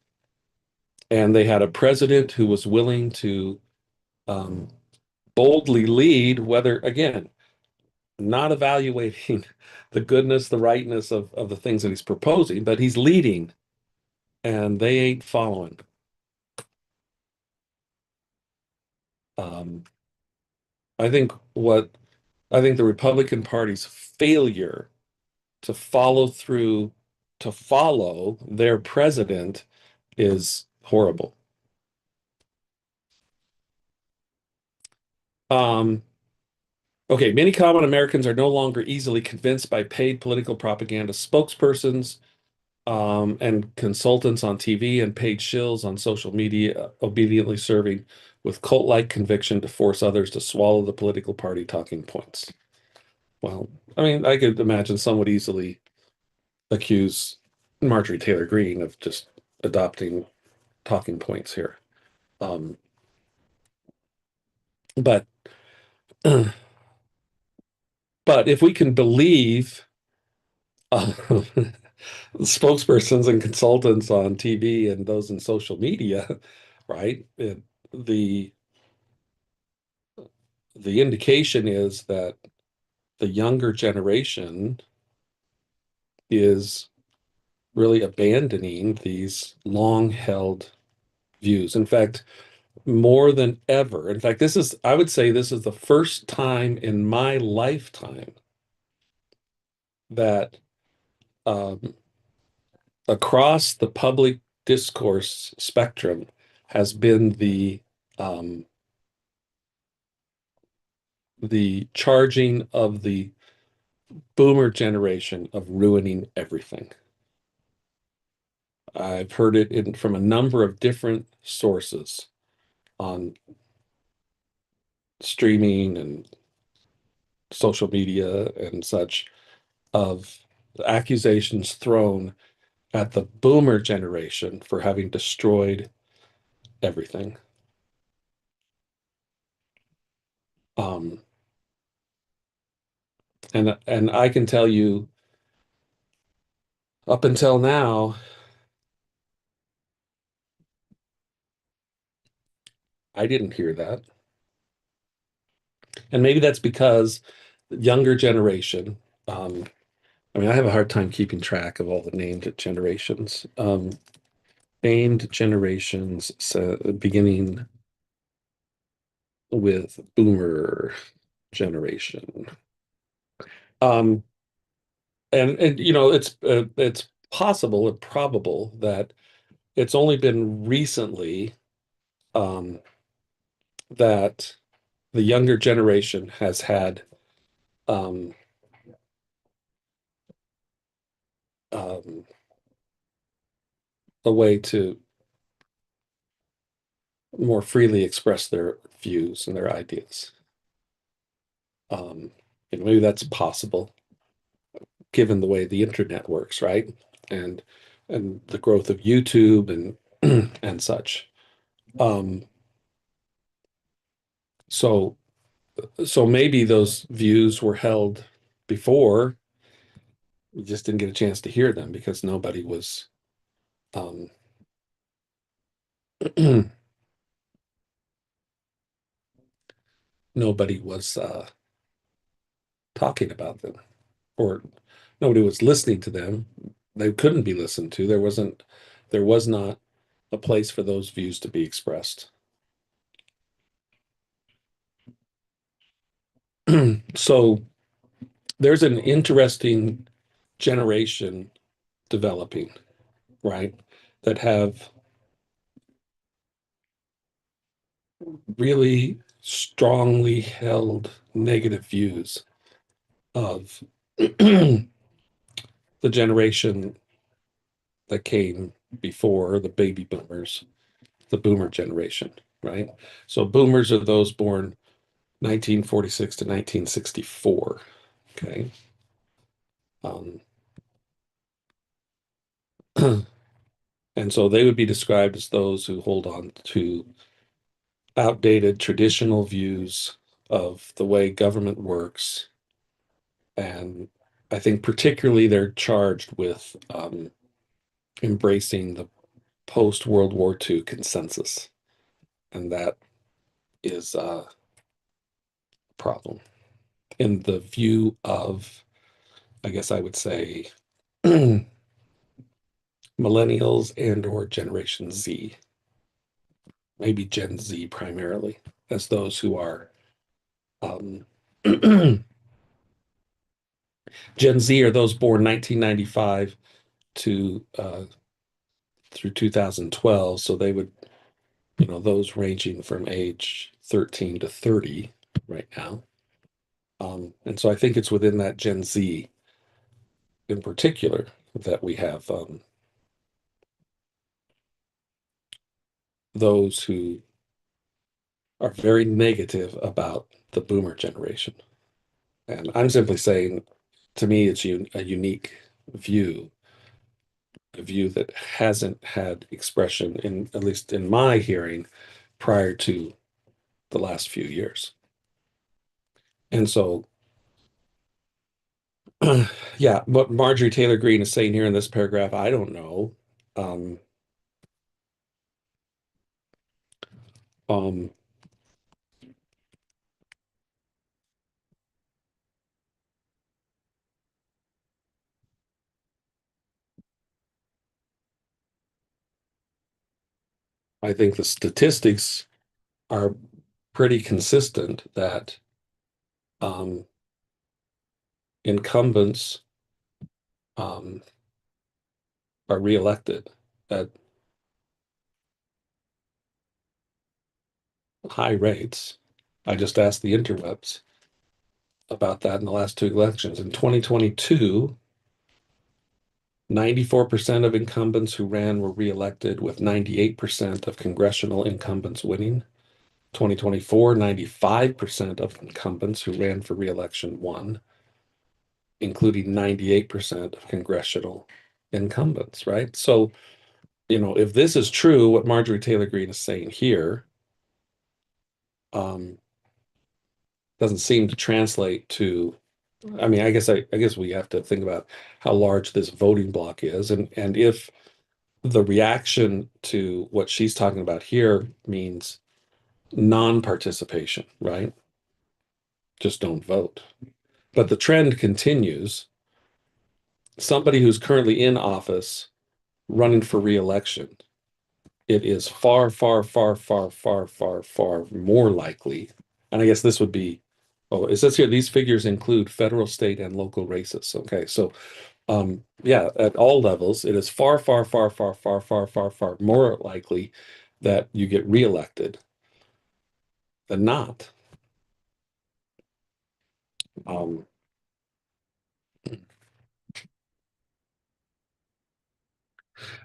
And they had a president who was willing to um, boldly lead, whether, again, not evaluating the goodness, the rightness of the things that he's proposing, but he's leading and they ain't following. Um, I think what I think the Republican Party's failure to follow through, to follow their president is horrible. Um, okay, many common Americans are no longer easily convinced by paid political propaganda spokespersons and consultants on TV and paid shills on social media, obediently serving with cult-like conviction to force others to swallow the political party talking points. Well, I mean, I could imagine some would easily accuse Marjorie Taylor Greene of just adopting talking points here. Um, but but if we can believe uh, spokespersons and consultants on TV and those in social media, right? The the indication is that the younger generation is really abandoning these long-held views. In fact, more than ever. In fact, I would say this is the first time in my lifetime that um, across the public discourse spectrum has been um, the charging of the boomer generation of ruining everything. I've heard it from a number of different sources on streaming and social media and such of accusations thrown at the boomer generation for having destroyed everything. Um, and I can tell you, up until now, I didn't hear that. And maybe that's because the younger generation, I mean, I have a hard time keeping track of all the named generations. Famed generations, so beginning with Boomer generation. Um, and it's possible and probable that it's only been recently um, that the younger generation has had um, um, a way to more freely express their views and their ideas. Um, and maybe that's possible given the way the internet works, right? And and the growth of YouTube and and such. Um, so so maybe those views were held before, we just didn't get a chance to hear them because um, nobody was talking about them, or nobody was listening to them. They couldn't be listened to. There was not a place for those views to be expressed. So there's an interesting generation developing, right? That have really strongly held negative views of the generation that came before the baby boomers, the boomer generation, right? So boomers are those born 1946 to 1964. Okay. Um, and so they would be described as those who hold on to outdated traditional views of the way government works. And I think particularly they're charged with embracing the post World War II consensus. And that is a problem in the view of, I guess I would say, millennials and or Generation Z, maybe Gen Z primarily, as those who are um, Gen Z are those born 1995 to through 2012. So they would, those ranging from age 13 to 30 right now. And so I think it's within that Gen Z in particular that we have those who are very negative about the boomer generation. And I'm simply saying, to me, it's a unique view, a view that hasn't had expression in, at least in my hearing, prior to the last few years. And so, yeah, what Marjorie Taylor Greene is saying here in this paragraph, I don't know. Um, um, I think the statistics are pretty consistent that um, incumbents um, are reelected at high rates. I just asked the interwebs about that in the last two elections. In 2022, 94% of incumbents who ran were reelected, with 98% of congressional incumbents winning. 2024, 95% of incumbents who ran for reelection won, including 98% of congressional incumbents, right? So, if this is true, what Marjorie Taylor Greene is saying here, um, doesn't seem to translate to, I mean, I guess we have to think about how large this voting bloc is, and if the reaction to what she's talking about here means non-participation, right? Just don't vote. But the trend continues. Somebody who's currently in office running for reelection it is far, far, far, far, far, far, far more likely. And I guess this would be, oh, it says here these figures include federal, state, and local races. Okay, so yeah, at all levels, it is far, far, far, far, far, far, far, far more likely that you get reelected than not. Um,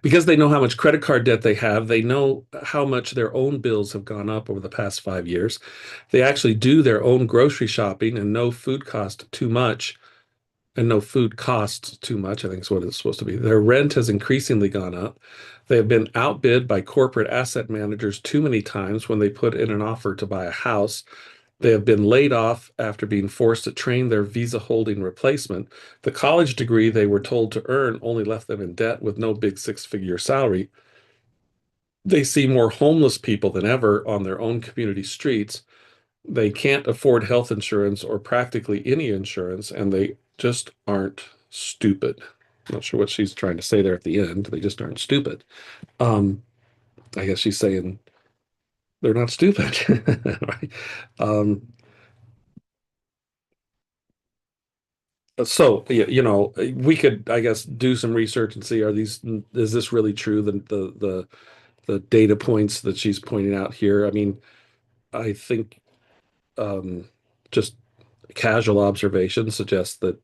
because they know how much credit card debt they have, they know how much their own bills have gone up over the past 5 years. They actually do their own grocery shopping and know food cost too much and no food costs too much, I think is what it's supposed to be. Their rent has increasingly gone up. They have been outbid by corporate asset managers too many times when they put in an offer to buy a house. They have been laid off after being forced to train their visa holding replacement. The college degree they were told to earn only left them in debt with no big six-figure salary. They see more homeless people than ever on their own community streets. They can't afford health insurance or practically any insurance, and they just aren't stupid. I'm not sure what she's trying to say there at the end. They just aren't stupid. Um, I guess she's saying they're not stupid, right? Um, so we could, I guess, do some research and see is this really true? The data points that she's pointing out here. I mean, I think um, just casual observation suggests that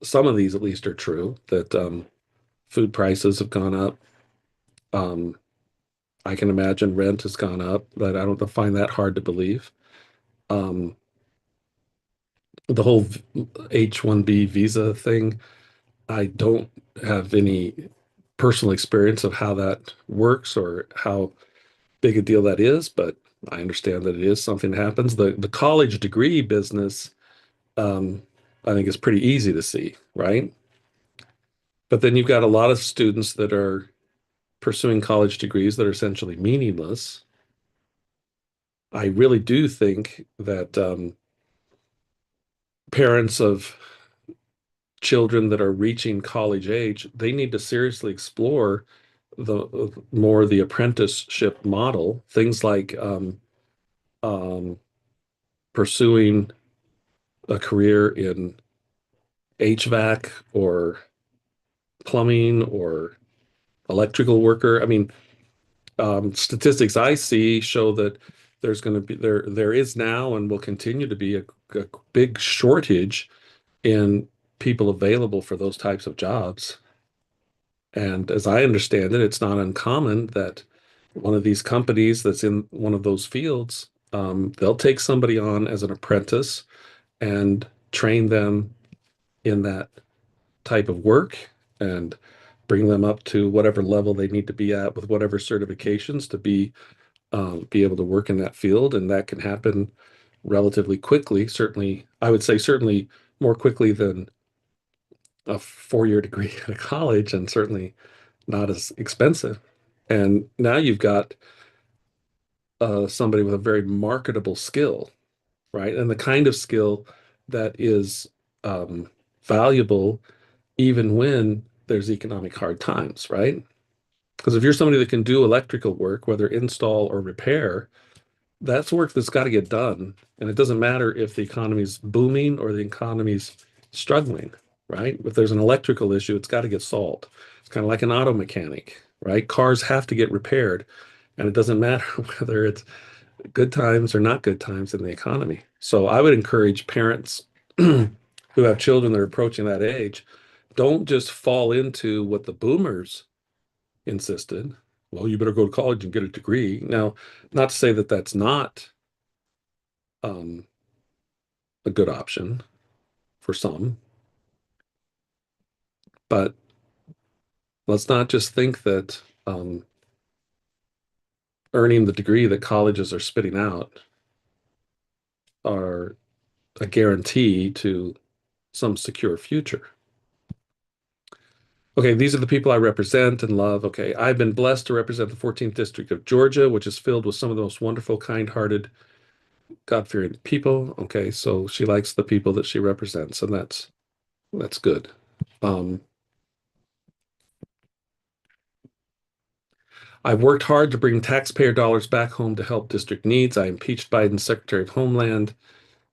some of these at least are true, that food prices have gone up. Um, I can imagine rent has gone up, but I don't find that hard to believe. Um, the whole H-1B visa thing, I don't have any personal experience of how that works or how big a deal that is, but I understand that it is something that happens. The college degree business, um, I think is pretty easy to see, right? But then you've got a lot of students that are pursuing college degrees that are essentially meaningless. I really do think that parents of children that are reaching college age, they need to seriously explore the apprenticeship model. Things like um, pursuing a career in HVAC or plumbing or electrical worker. I mean, statistics I see show that there is now and will continue to be a big shortage in people available for those types of jobs. And as I understand it, it's not uncommon that one of these companies that's in one of those fields, they'll take somebody on as an apprentice and train them in that type of work and bring them up to whatever level they need to be at with whatever certifications to be able to work in that field. And that can happen relatively quickly. Certainly, I would say certainly more quickly than a 4-year degree at a college, and certainly not as expensive. And now you've got somebody with a very marketable skill, right? And the kind of skill that is valuable even when there's economic hard times, right? Because if you're somebody that can do electrical work, whether install or repair, that's work that's got to get done. And it doesn't matter if the economy's booming or the economy's struggling, right? If there's an electrical issue, it's got to get solved. It's kind of like an auto mechanic, right? Cars have to get repaired, and it doesn't matter whether it's good times or not good times in the economy. So I would encourage parents who have children that are approaching that age, don't just fall into what the boomers insisted. Well, you better go to college and get a degree. Now, not to say that that's not um, a good option for some, but let's not just think that earning the degree that colleges are spitting out are a guarantee to some secure future. Okay, these are the people I represent and love. Okay, I've been blessed to represent the 14th District of Georgia, which is filled with some of the most wonderful, kind-hearted, God-fearing people. Okay, so she likes the people that she represents, and that's good. Um, I've worked hard to bring taxpayer dollars back home to help district needs. I impeached Biden's Secretary of Homeland.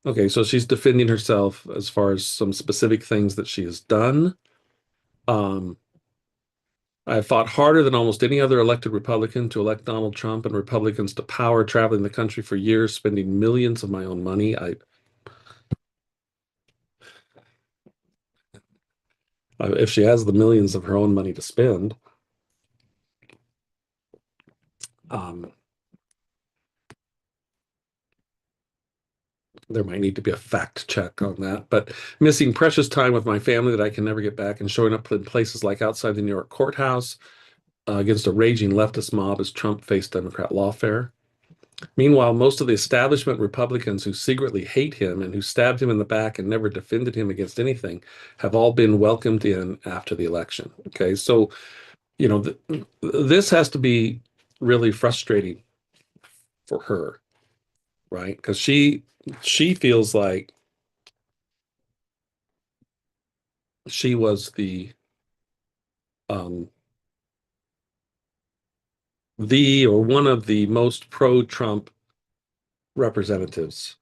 Okay, so she's defending herself as far as some specific things that she has done. Um, I have fought harder than almost any other elected Republican to elect Donald Trump and Republicans to power, traveling the country for years, spending millions of my own money. If she has the millions of her own money to spend, um, there might need to be a fact check on that. But missing precious time with my family that I can never get back and showing up in places like outside the New York courthouse against a raging leftist mob as Trump faced Democrat lawfare. Meanwhile, most of the establishment Republicans who secretly hate him and who stabbed him in the back and never defended him against anything have all been welcomed in after the election. Okay, so this has to be really frustrating for her, right? Because she feels like she was um, the or one of the most pro-Trump representatives.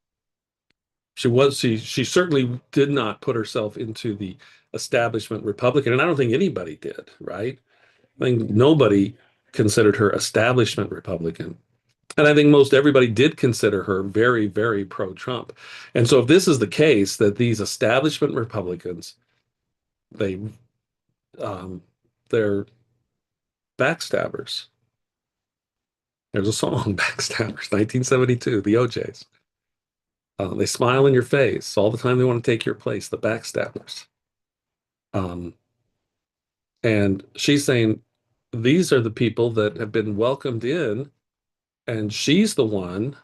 She certainly did not put herself into the establishment Republican, and I don't think anybody did, right? I think nobody considered her establishment Republican. And I think most everybody did consider her very, very pro-Trump. And so if this is the case that these establishment Republicans, they they're backstabbers. There's a song, Backstabbers, 1972, the OJs. They smile in your face all the time. They want to take your place, the backstabbers. Um, and she's saying these are the people that have been welcomed in, and she's the one,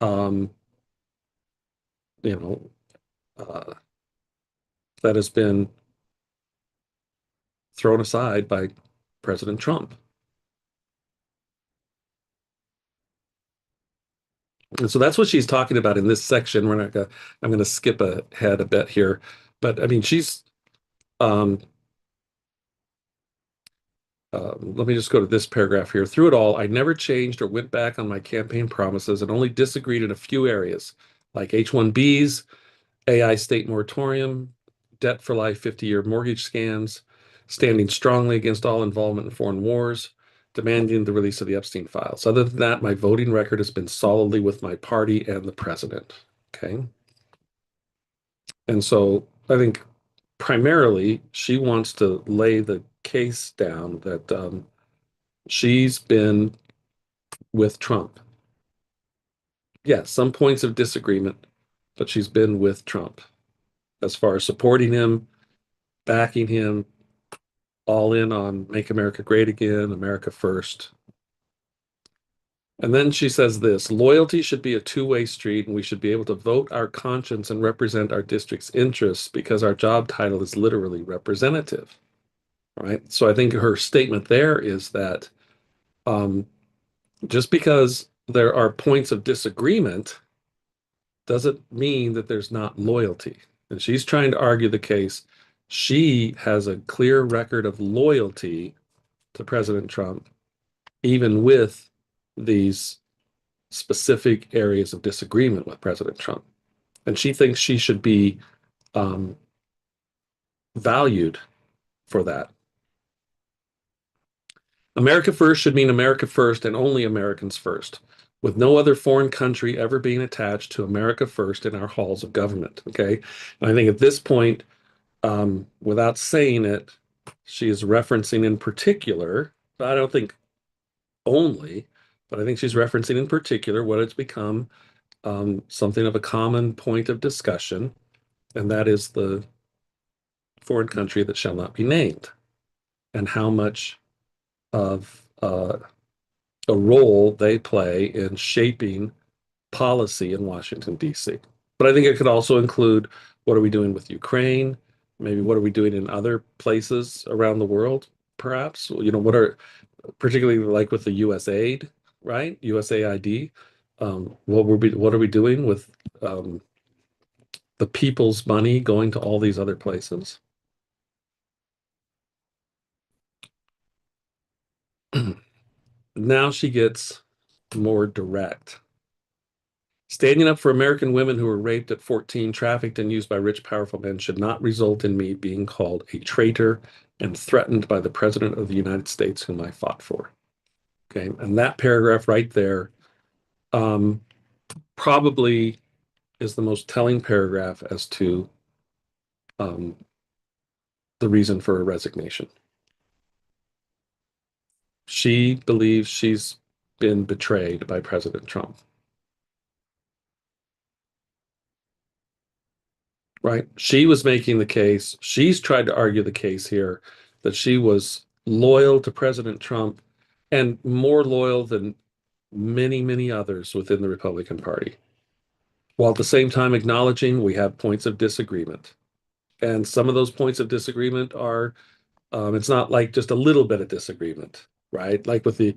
um, you know, uh, that has been thrown aside by President Trump. And so that's what she's talking about in this section. I'm going to skip ahead a bit here, but I mean, um, let me just go to this paragraph here. Through it all, I never changed or went back on my campaign promises and only disagreed in a few areas, like H-1Bs, AI state moratorium, debt for life 50-year mortgage scams, standing strongly against all involvement in foreign wars, demanding the release of the Epstein files. Other than that, my voting record has been solidly with my party and the president. Okay. And so I think primarily she wants to lay the case down that she's been with Trump. Yes, some points of disagreement, but she's been with Trump as far as supporting him, backing him, all in on Make America Great Again, America First. And then she says this: loyalty should be a two-way street, and we should be able to vote our conscience and represent our district's interests because our job title is literally representative. Right. So I think her statement there is that um, just because there are points of disagreement doesn't mean that there's not loyalty. And she's trying to argue the case. She has a clear record of loyalty to President Trump, even with these specific areas of disagreement with President Trump. And she thinks she should be um, valued for that. America first should mean America first and only Americans first, with no other foreign country ever being attached to America first in our halls of government. Okay. And I think at this point, without saying it, she is referencing in particular, I don't think only, but I think she's referencing in particular what it's become something of a common point of discussion, and that is the foreign country that shall not be named, and how much of a role they play in shaping policy in Washington, D.C. But I think it could also include what are we doing with Ukraine? Maybe what are we doing in other places around the world, perhaps? What are particularly like with the US aid, right? USAID. What are we doing with the people's money going to all these other places? Now she gets more direct. Standing up for American women who were raped at 14, trafficked, and used by rich, powerful men should not result in me being called a traitor and threatened by the President of the United States, whom I fought for. Okay. And that paragraph right there um, probably is the most telling paragraph as to um, the reason for her resignation. She believes she's been betrayed by President Trump, right? She was making the case, she's tried to argue the case here that she was loyal to President Trump and more loyal than many, many others within the Republican Party, while at the same time acknowledging we have points of disagreement. And some of those points of disagreement are, it's not like just a little bit of disagreement, right? Like with the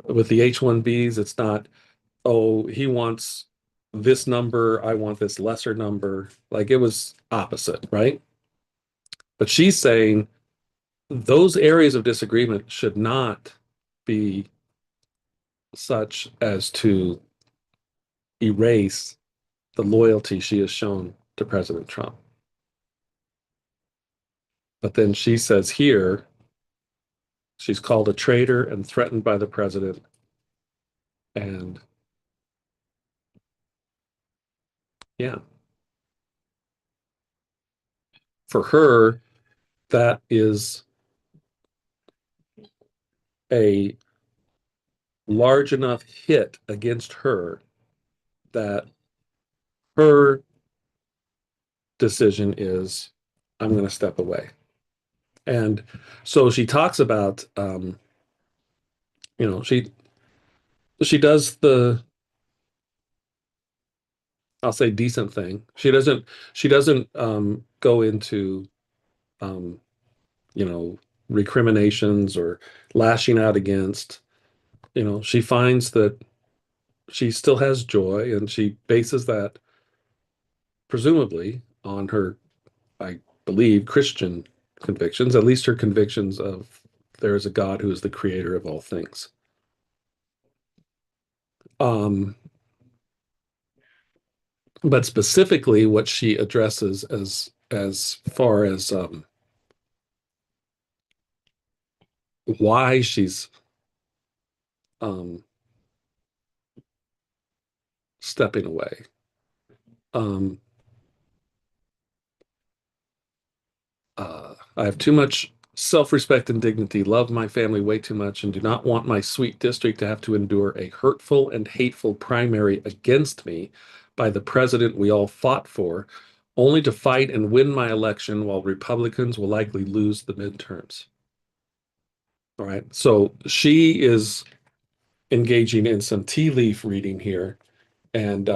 H-1Bs, it's not, oh, he wants this number, I want this lesser number. Like it was opposite, right? But she's saying those areas of disagreement should not be such as to erase the loyalty she has shown to President Trump. But then she says here she's called a traitor and threatened by the president. And yeah, for her, that is a large enough hit against her that her decision is, I'm going to step away. And so she talks about, she does the, I'll say decent thing. She doesn't go into um, you know, recriminations or lashing out against. She finds that she still has joy and she bases that presumably on her, I believe, Christian convictions, at least her convictions of there is a God who is the creator of all things. Um, but specifically what she addresses as far as why she's um, stepping away. Um, I have too much self-respect and dignity, love my family way too much, and do not want my sweet district to have to endure a hurtful and hateful primary against me by the president we all fought for, only to fight and win my election while Republicans will likely lose the midterms. All right. So she is engaging in some tea leaf reading here. And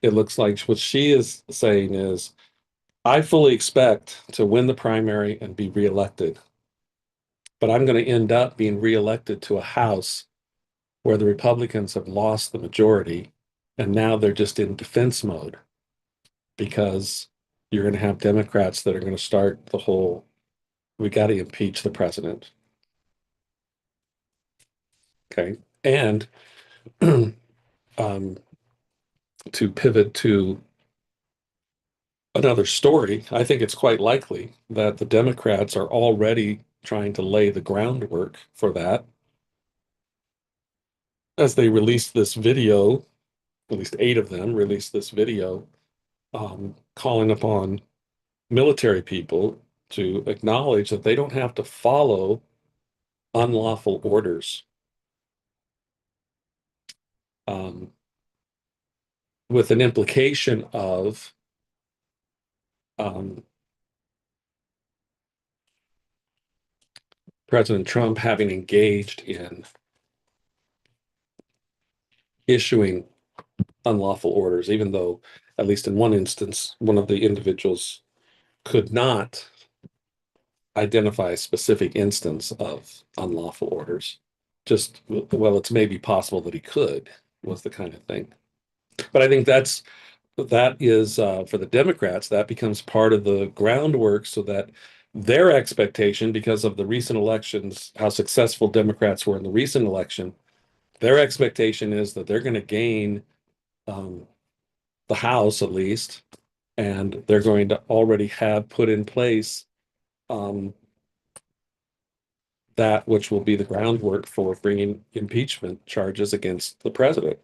it looks like what she is saying is, I fully expect to win the primary and be reelected, but I'm going to end up being reelected to a House where the Republicans have lost the majority, and now they're just in defense mode because you're going to have Democrats that are going to start the whole, we got to impeach the president. Okay. And um, to pivot to another story, I think it's quite likely that the Democrats are already trying to lay the groundwork for that as they released this video. At least 8 of them released this video calling upon military people to acknowledge that they don't have to follow unlawful orders, um, with an implication of um, President Trump having engaged in issuing unlawful orders, even though, at least in one instance, one of the individuals could not identify a specific instance of unlawful orders. Just, well, it's maybe possible that he could, was the kind of thing. But I think that is for the Democrats, that becomes part of the groundwork so that Their expectation, because of the recent elections, how successful Democrats were in the recent election, their expectation is that they're going to gain um, the House at least, and they're going to already have put in place um, that which will be the groundwork for bringing impeachment charges against the president.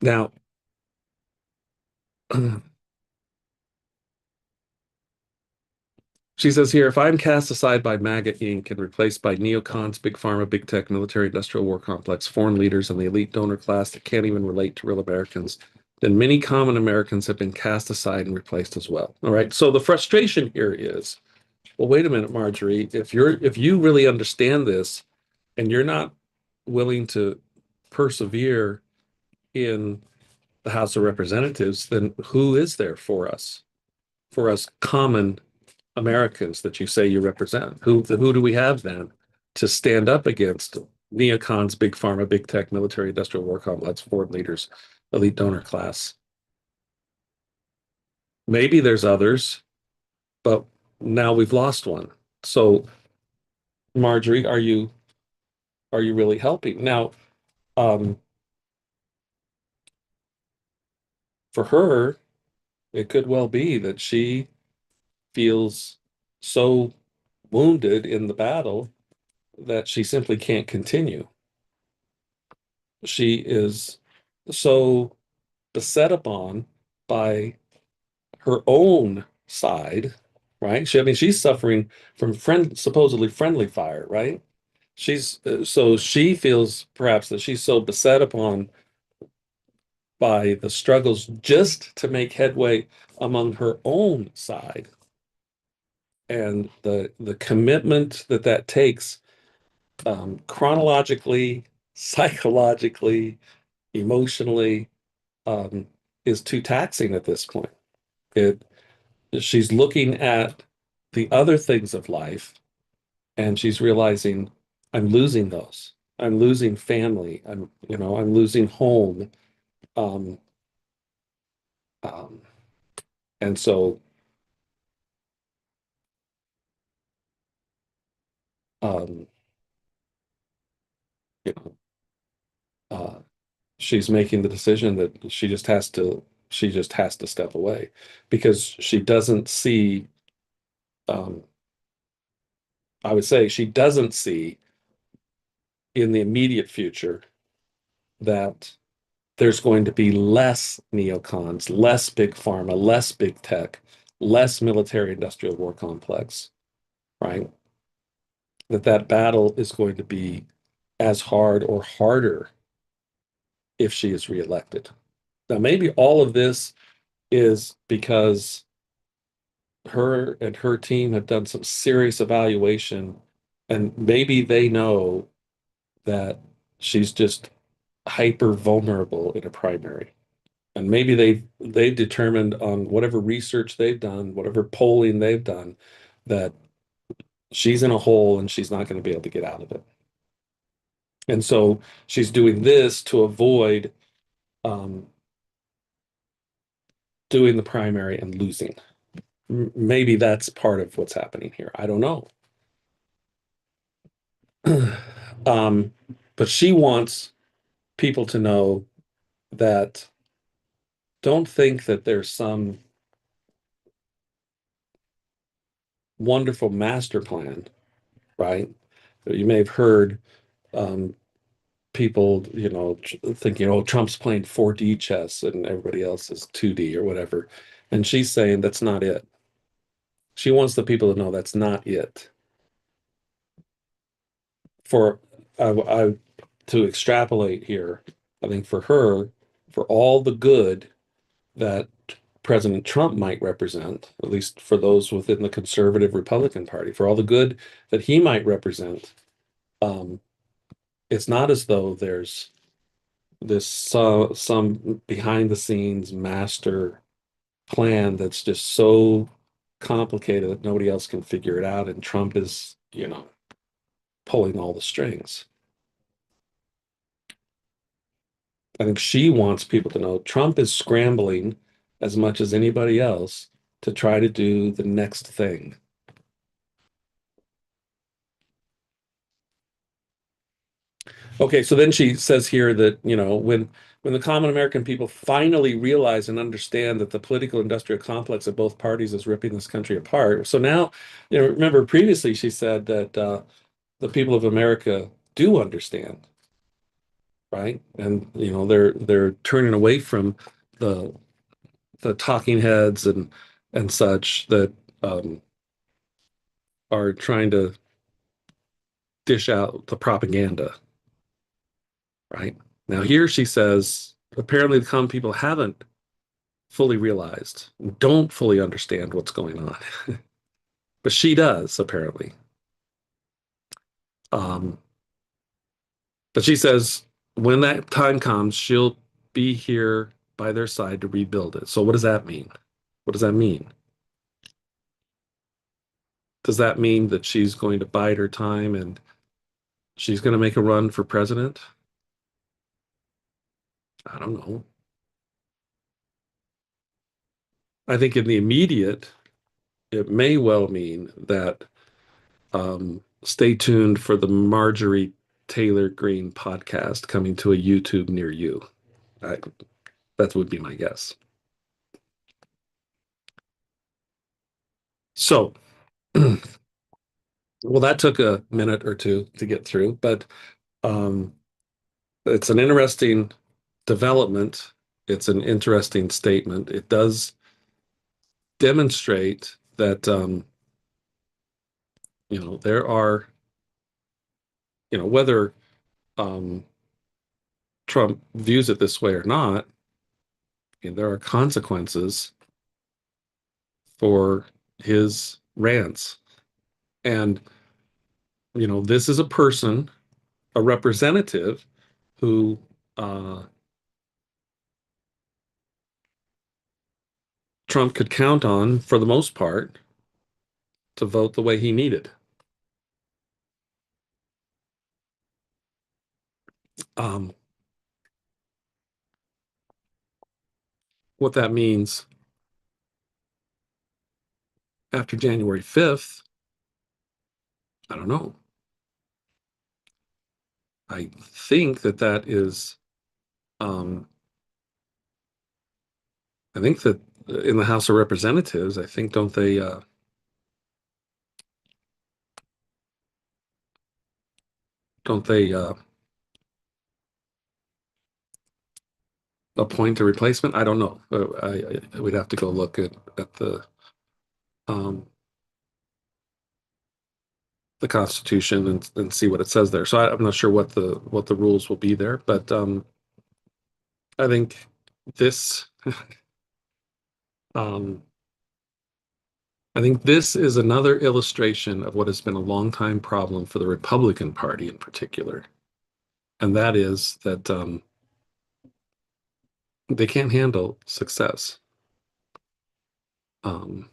Now, she says here, if I'm cast aside by MAGA Inc. and replaced by neocons, big pharma, big tech, military industrial war complex, foreign leaders, and the elite donor class that can't even relate to real Americans, then many common Americans have been cast aside and replaced as well. All right. So the frustration here is, well, wait a minute, Marjorie, if you really understand this and you're not willing to persevere in the House of Representatives, then who is there for us common Americans that you say you represent? Who do we have then to stand up against neocons, big pharma, big tech, military, industrial war complex, foreign leaders, elite donor class? Maybe there's others, but now we've lost one. So, Marjorie, are you really helping? Now, um, for her, it could well be that she feels so wounded in the battle that she simply can't continue. She is so beset upon by her own side, right? I mean, she's suffering from supposedly friendly fire, right? So she feels perhaps that she's so beset upon by the struggles just to make headway among her own side and the commitment that that takes chronologically, psychologically, emotionally um, is too taxing at this point. It She's looking at the other things of life and she's realizing I'm losing those. I'm losing family. I'm losing home. Um, um, and so um, you know, uh, she's making the decision that she just has to step away because she doesn't see um, I would say she doesn't see in the immediate future that there's going to be less neocons, less big pharma, less big tech, less military industrial war complex, right? That battle is going to be as hard or harder if she is reelected. Now, maybe all of this is because her and her team have done some serious evaluation, and maybe they know that she's just hyper vulnerable in a primary. And maybe they've determined on whatever research they've done, whatever polling they've done, that she's in a hole and she's not going to be able to get out of it. And so she's doing this to avoid um, doing the primary and losing. Maybe that's part of what's happening here. I don't know. um, but she wants people to know that don't think that there's some wonderful master plan, right? You may have heard um, people, thinking, oh, Trump's playing 4D chess and everybody else is 2D or whatever. And she's saying that's not it. She wants the people to know that's not it. For I to extrapolate here, I think for her, for all the good that President Trump might represent, at least for those within the conservative Republican Party, for all the good that he might represent, um, it's not as though there's this some behind the scenes master plan that's just so complicated that nobody else can figure it out, and Trump is, pulling all the strings. I think she wants people to know Trump is scrambling as much as anybody else to try to do the next thing. Okay, so then she says here that, when the common American people finally realize and understand that the political industrial complex of both parties is ripping this country apart. So now, remember previously she said that the people of America do understand, right? And they're turning away from the the talking heads and such that um, are trying to dish out the propaganda, right? Now here she says apparently the common people haven't fully realized, don't fully understand what's going on, but she does apparently. Um, but she says when that time comes, she'll be here by their side to rebuild it. So what does that mean? What does that mean? Does that mean that she's going to bide her time and she's going to make a run for president? I don't know. I think in the immediate, it may well mean that stay tuned for the Marjorie Taylor Greene podcast coming to a YouTube near you. I, that would be my guess. So, well, that took a minute or two to get through, but um, it's an interesting development. It's an interesting statement. It does demonstrate that there are, whether um, Trump views it this way or not, there are consequences for his rants. And, this is a person, a representative who Trump could count on for the most part to vote the way he needed. Um, what that means after January 5th, I don't know. I think that is, um, I think that in the House of Representatives, I think don't they appoint a replacement? I don't know. I would have to go look at um, the Constitution and see what it says there. So I'm not sure what the rules will be there, but I think this um, I think this is another illustration of what has been a long time problem for the Republican Party in particular, and that is that they can't handle success. Um,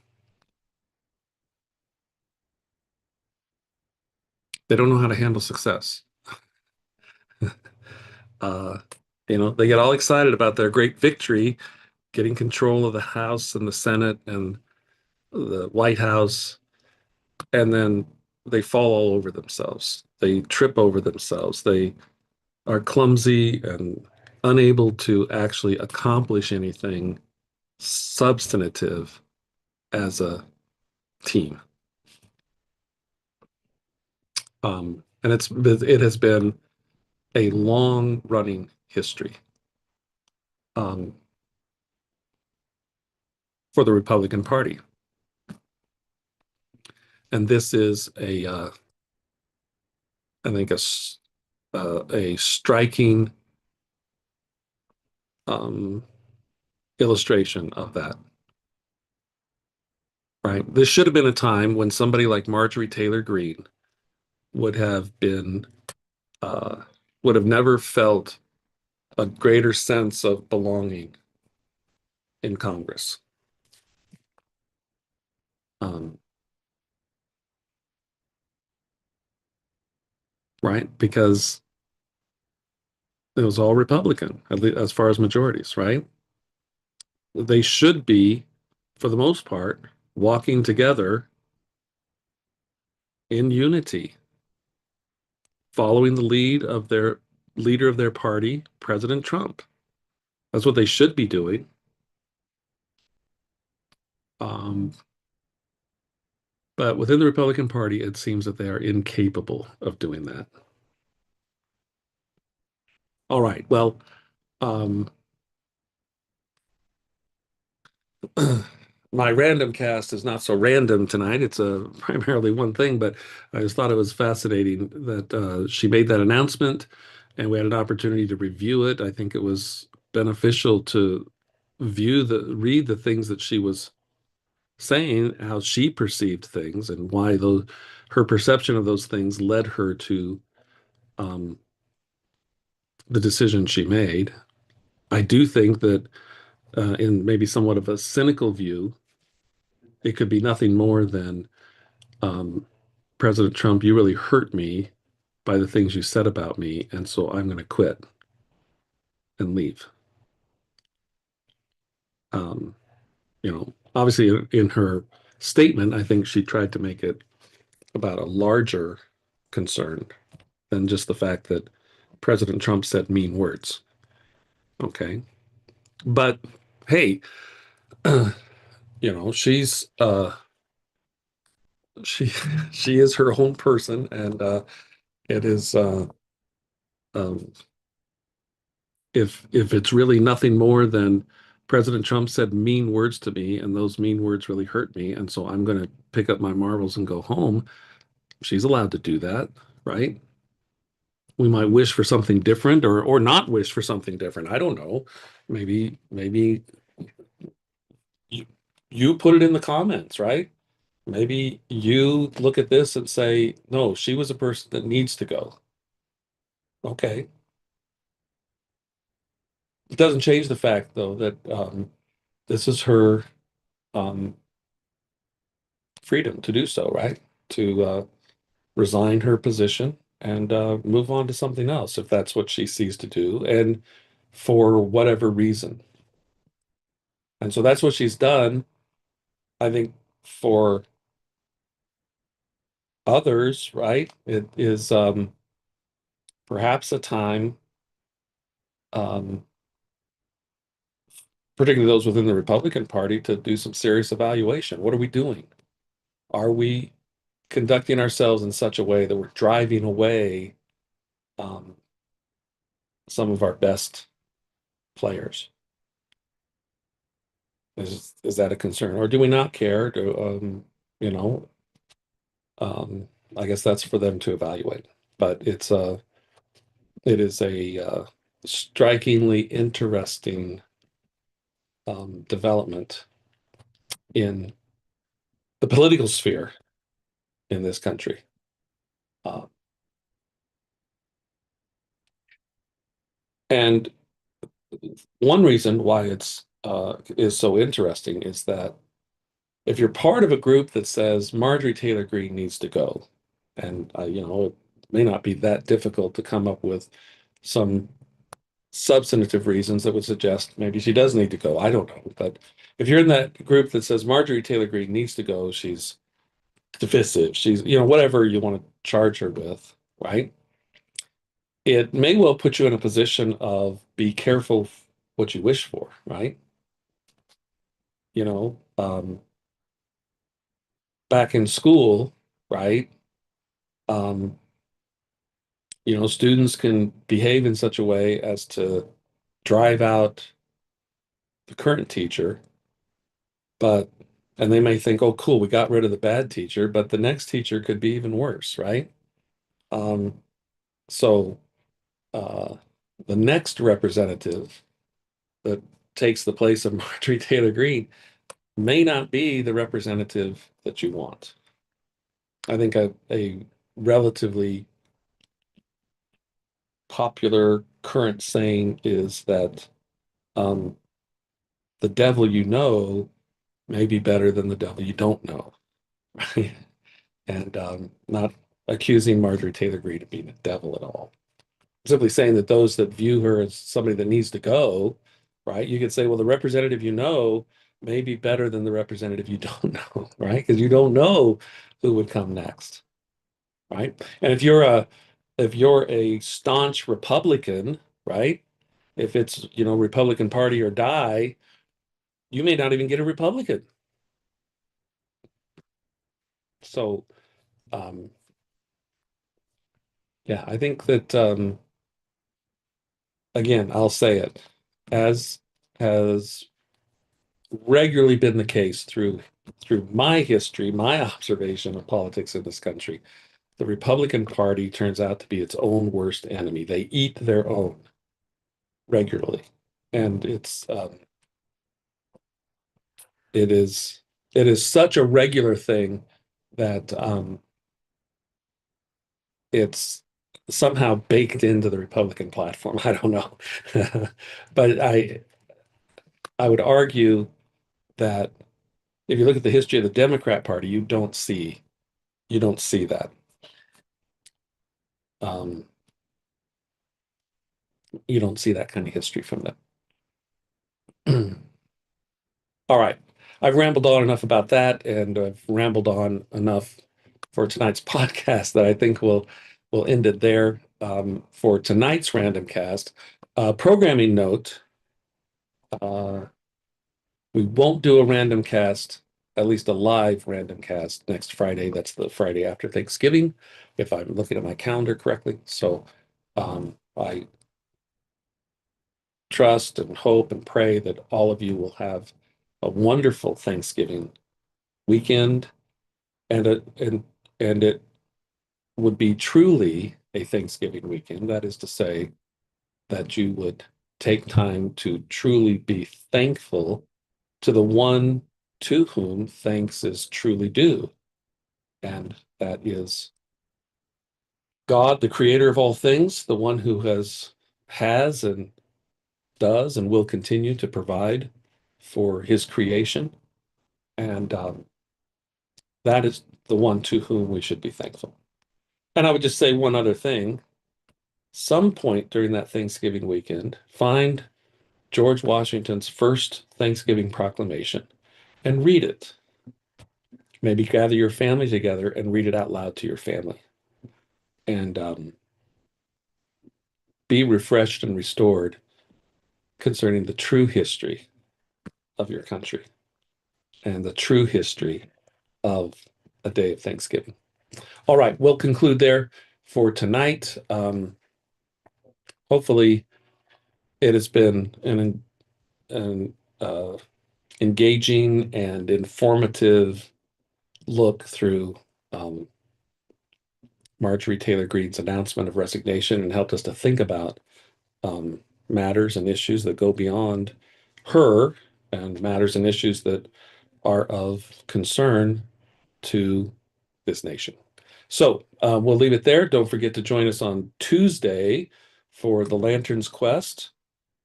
they don't know how to handle success. Uh, they get all excited about their great victory, getting control of the House and the Senate and the White House, and then they fall all over themselves. They trip over themselves. They are clumsy and unable to actually accomplish anything substantive as a team. And it has been a long running history um, for the Republican Party. And this is I think, a striking um, illustration of that. Right. This should have been a time when somebody like Marjorie Taylor Greene would have been uh, would have never felt a greater sense of belonging in Congress. Um, right? Because It was all Republican, at least as far as majorities, right? They should be, for the most part, walking together in unity, following the lead of their leader of their party, President Trump. That's what they should be doing. Um, but within the Republican Party, it seems that they are incapable of doing that. All right. Well, um, my random cast is not so random tonight. It's a primarily one thing, but I just thought it was fascinating that she made that announcement and we had an opportunity to review it. I think it was beneficial to read the things that she was saying, how she perceived things and why her perception of those things led her to um, the decision she made. I do think that in maybe somewhat of a cynical view, it could be nothing more than um, President Trump, you really hurt me by the things you said about me, and so I'm going to quit and leave. Um, Obviously in her statement, I think she tried to make it about a larger concern than just the fact that President Trump said mean words. Okay. But hey, she's she she is her own person and it is um if it's really nothing more than President Trump said mean words to me and those mean words really hurt me and so I'm going to pick up my marbles and go home, she's allowed to do that, right? We might wish for something different or not wish for something different. I don't know. Maybe you, you put it in the comments, right? Maybe you look at this and say, no, she was a person that needs to go. Okay. It doesn't change the fact, though, that this is her um, freedom to do so, right? To resign her position and move on to something else if that's what she sees to do, and for whatever reason. And so that's what she's done. I think for others, right, it is perhaps a time, um, particularly those within the Republican Party, to do some serious evaluation. What are we doing? Are we conducting ourselves in such a way that we're driving away um, some of our best players? Is that a concern, or do we not care? You know, um, I guess that's for them to evaluate. But it is a strikingly interesting development in the political sphere in this country. Uh, and one reason why it's is so interesting is that if you're part of a group that says Marjorie Taylor Greene needs to go, and it may not be that difficult to come up with some substantive reasons that would suggest maybe she does need to go. I don't know, but if you're in that group that says Marjorie Taylor Greene needs to go, she's divisive, she's whatever you want to charge her with, right? It may well put you in a position of be careful what you wish for, right? You know, back in school, right? Um, students can behave in such a way as to drive out the current teacher, but and they may think, oh, cool, we got rid of the bad teacher, but the next teacher could be even worse, right? Um, so uh, the next representative that takes the place of Marjorie Taylor Greene may not be the representative that you want. I think a relatively popular current saying is that um, the devil you know may be better than the devil you don't know, right? And not accusing Marjorie Taylor Greene of being a devil at all. simply saying that those that view her as somebody that needs to go, right? You could say, well, the representative you know may be better than the representative you don't know, right? Because you don't know who would come next, right? And if you're a staunch Republican, right? If it's, Republican Party or die, you may not even get a Republican. So, um, yeah, I think that again, I'll say it, as has regularly been the case through my history, my observation of politics in this country. The Republican Party turns out to be its own worst enemy. They eat their own regularly, and it is it is such a regular thing that it's somehow baked into the Republican platform. I don't know, but I would argue that if you look at the history of the Democrat Party, you don't see that. Um, you don't see that kind of history from them. All right. I've rambled on enough about that, and I've rambled on enough for tonight's podcast that I think we'll end it there. For tonight's random cast, programming note, uh, we won't do a random cast, at least a live random cast next Friday. That's the Friday after Thanksgiving, if I'm looking at my calendar correctly. So I trust and hope and pray that all of you will have a wonderful Thanksgiving weekend, and it would be truly a Thanksgiving weekend. That is to say, that you would take time to truly be thankful to the one to whom thanks is truly due, and that is God, the creator of all things, the one who has and does and will continue to provide for his creation. And that is the one to whom we should be thankful. And I would just say one other thing. Some point during that Thanksgiving weekend, find George Washington's first Thanksgiving proclamation and read it. Maybe gather your family together and read it out loud to your family. And be refreshed and restored concerning the true history of your country and the true history of a day of Thanksgiving. All right, we'll conclude there for tonight. Hopefully, it has been an engaging and informative look through um, Marjorie Taylor Greene's announcement of resignation, and helped us to think about um, matters and issues that go beyond her, and matters and issues that are of concern to this nation. So we'll leave it there. Don't forget to join us on Tuesday for the Lanterns Quest.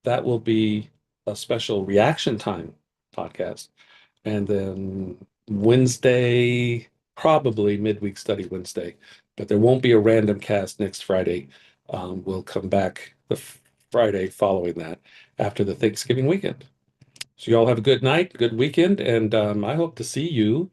That will be a special reaction time podcast. And then Wednesday, probably midweek study Wednesday, but there won't be a random cast next Friday. We'll come back the Friday following that after the Thanksgiving weekend. So you all have a good night, good weekend, and I hope to see you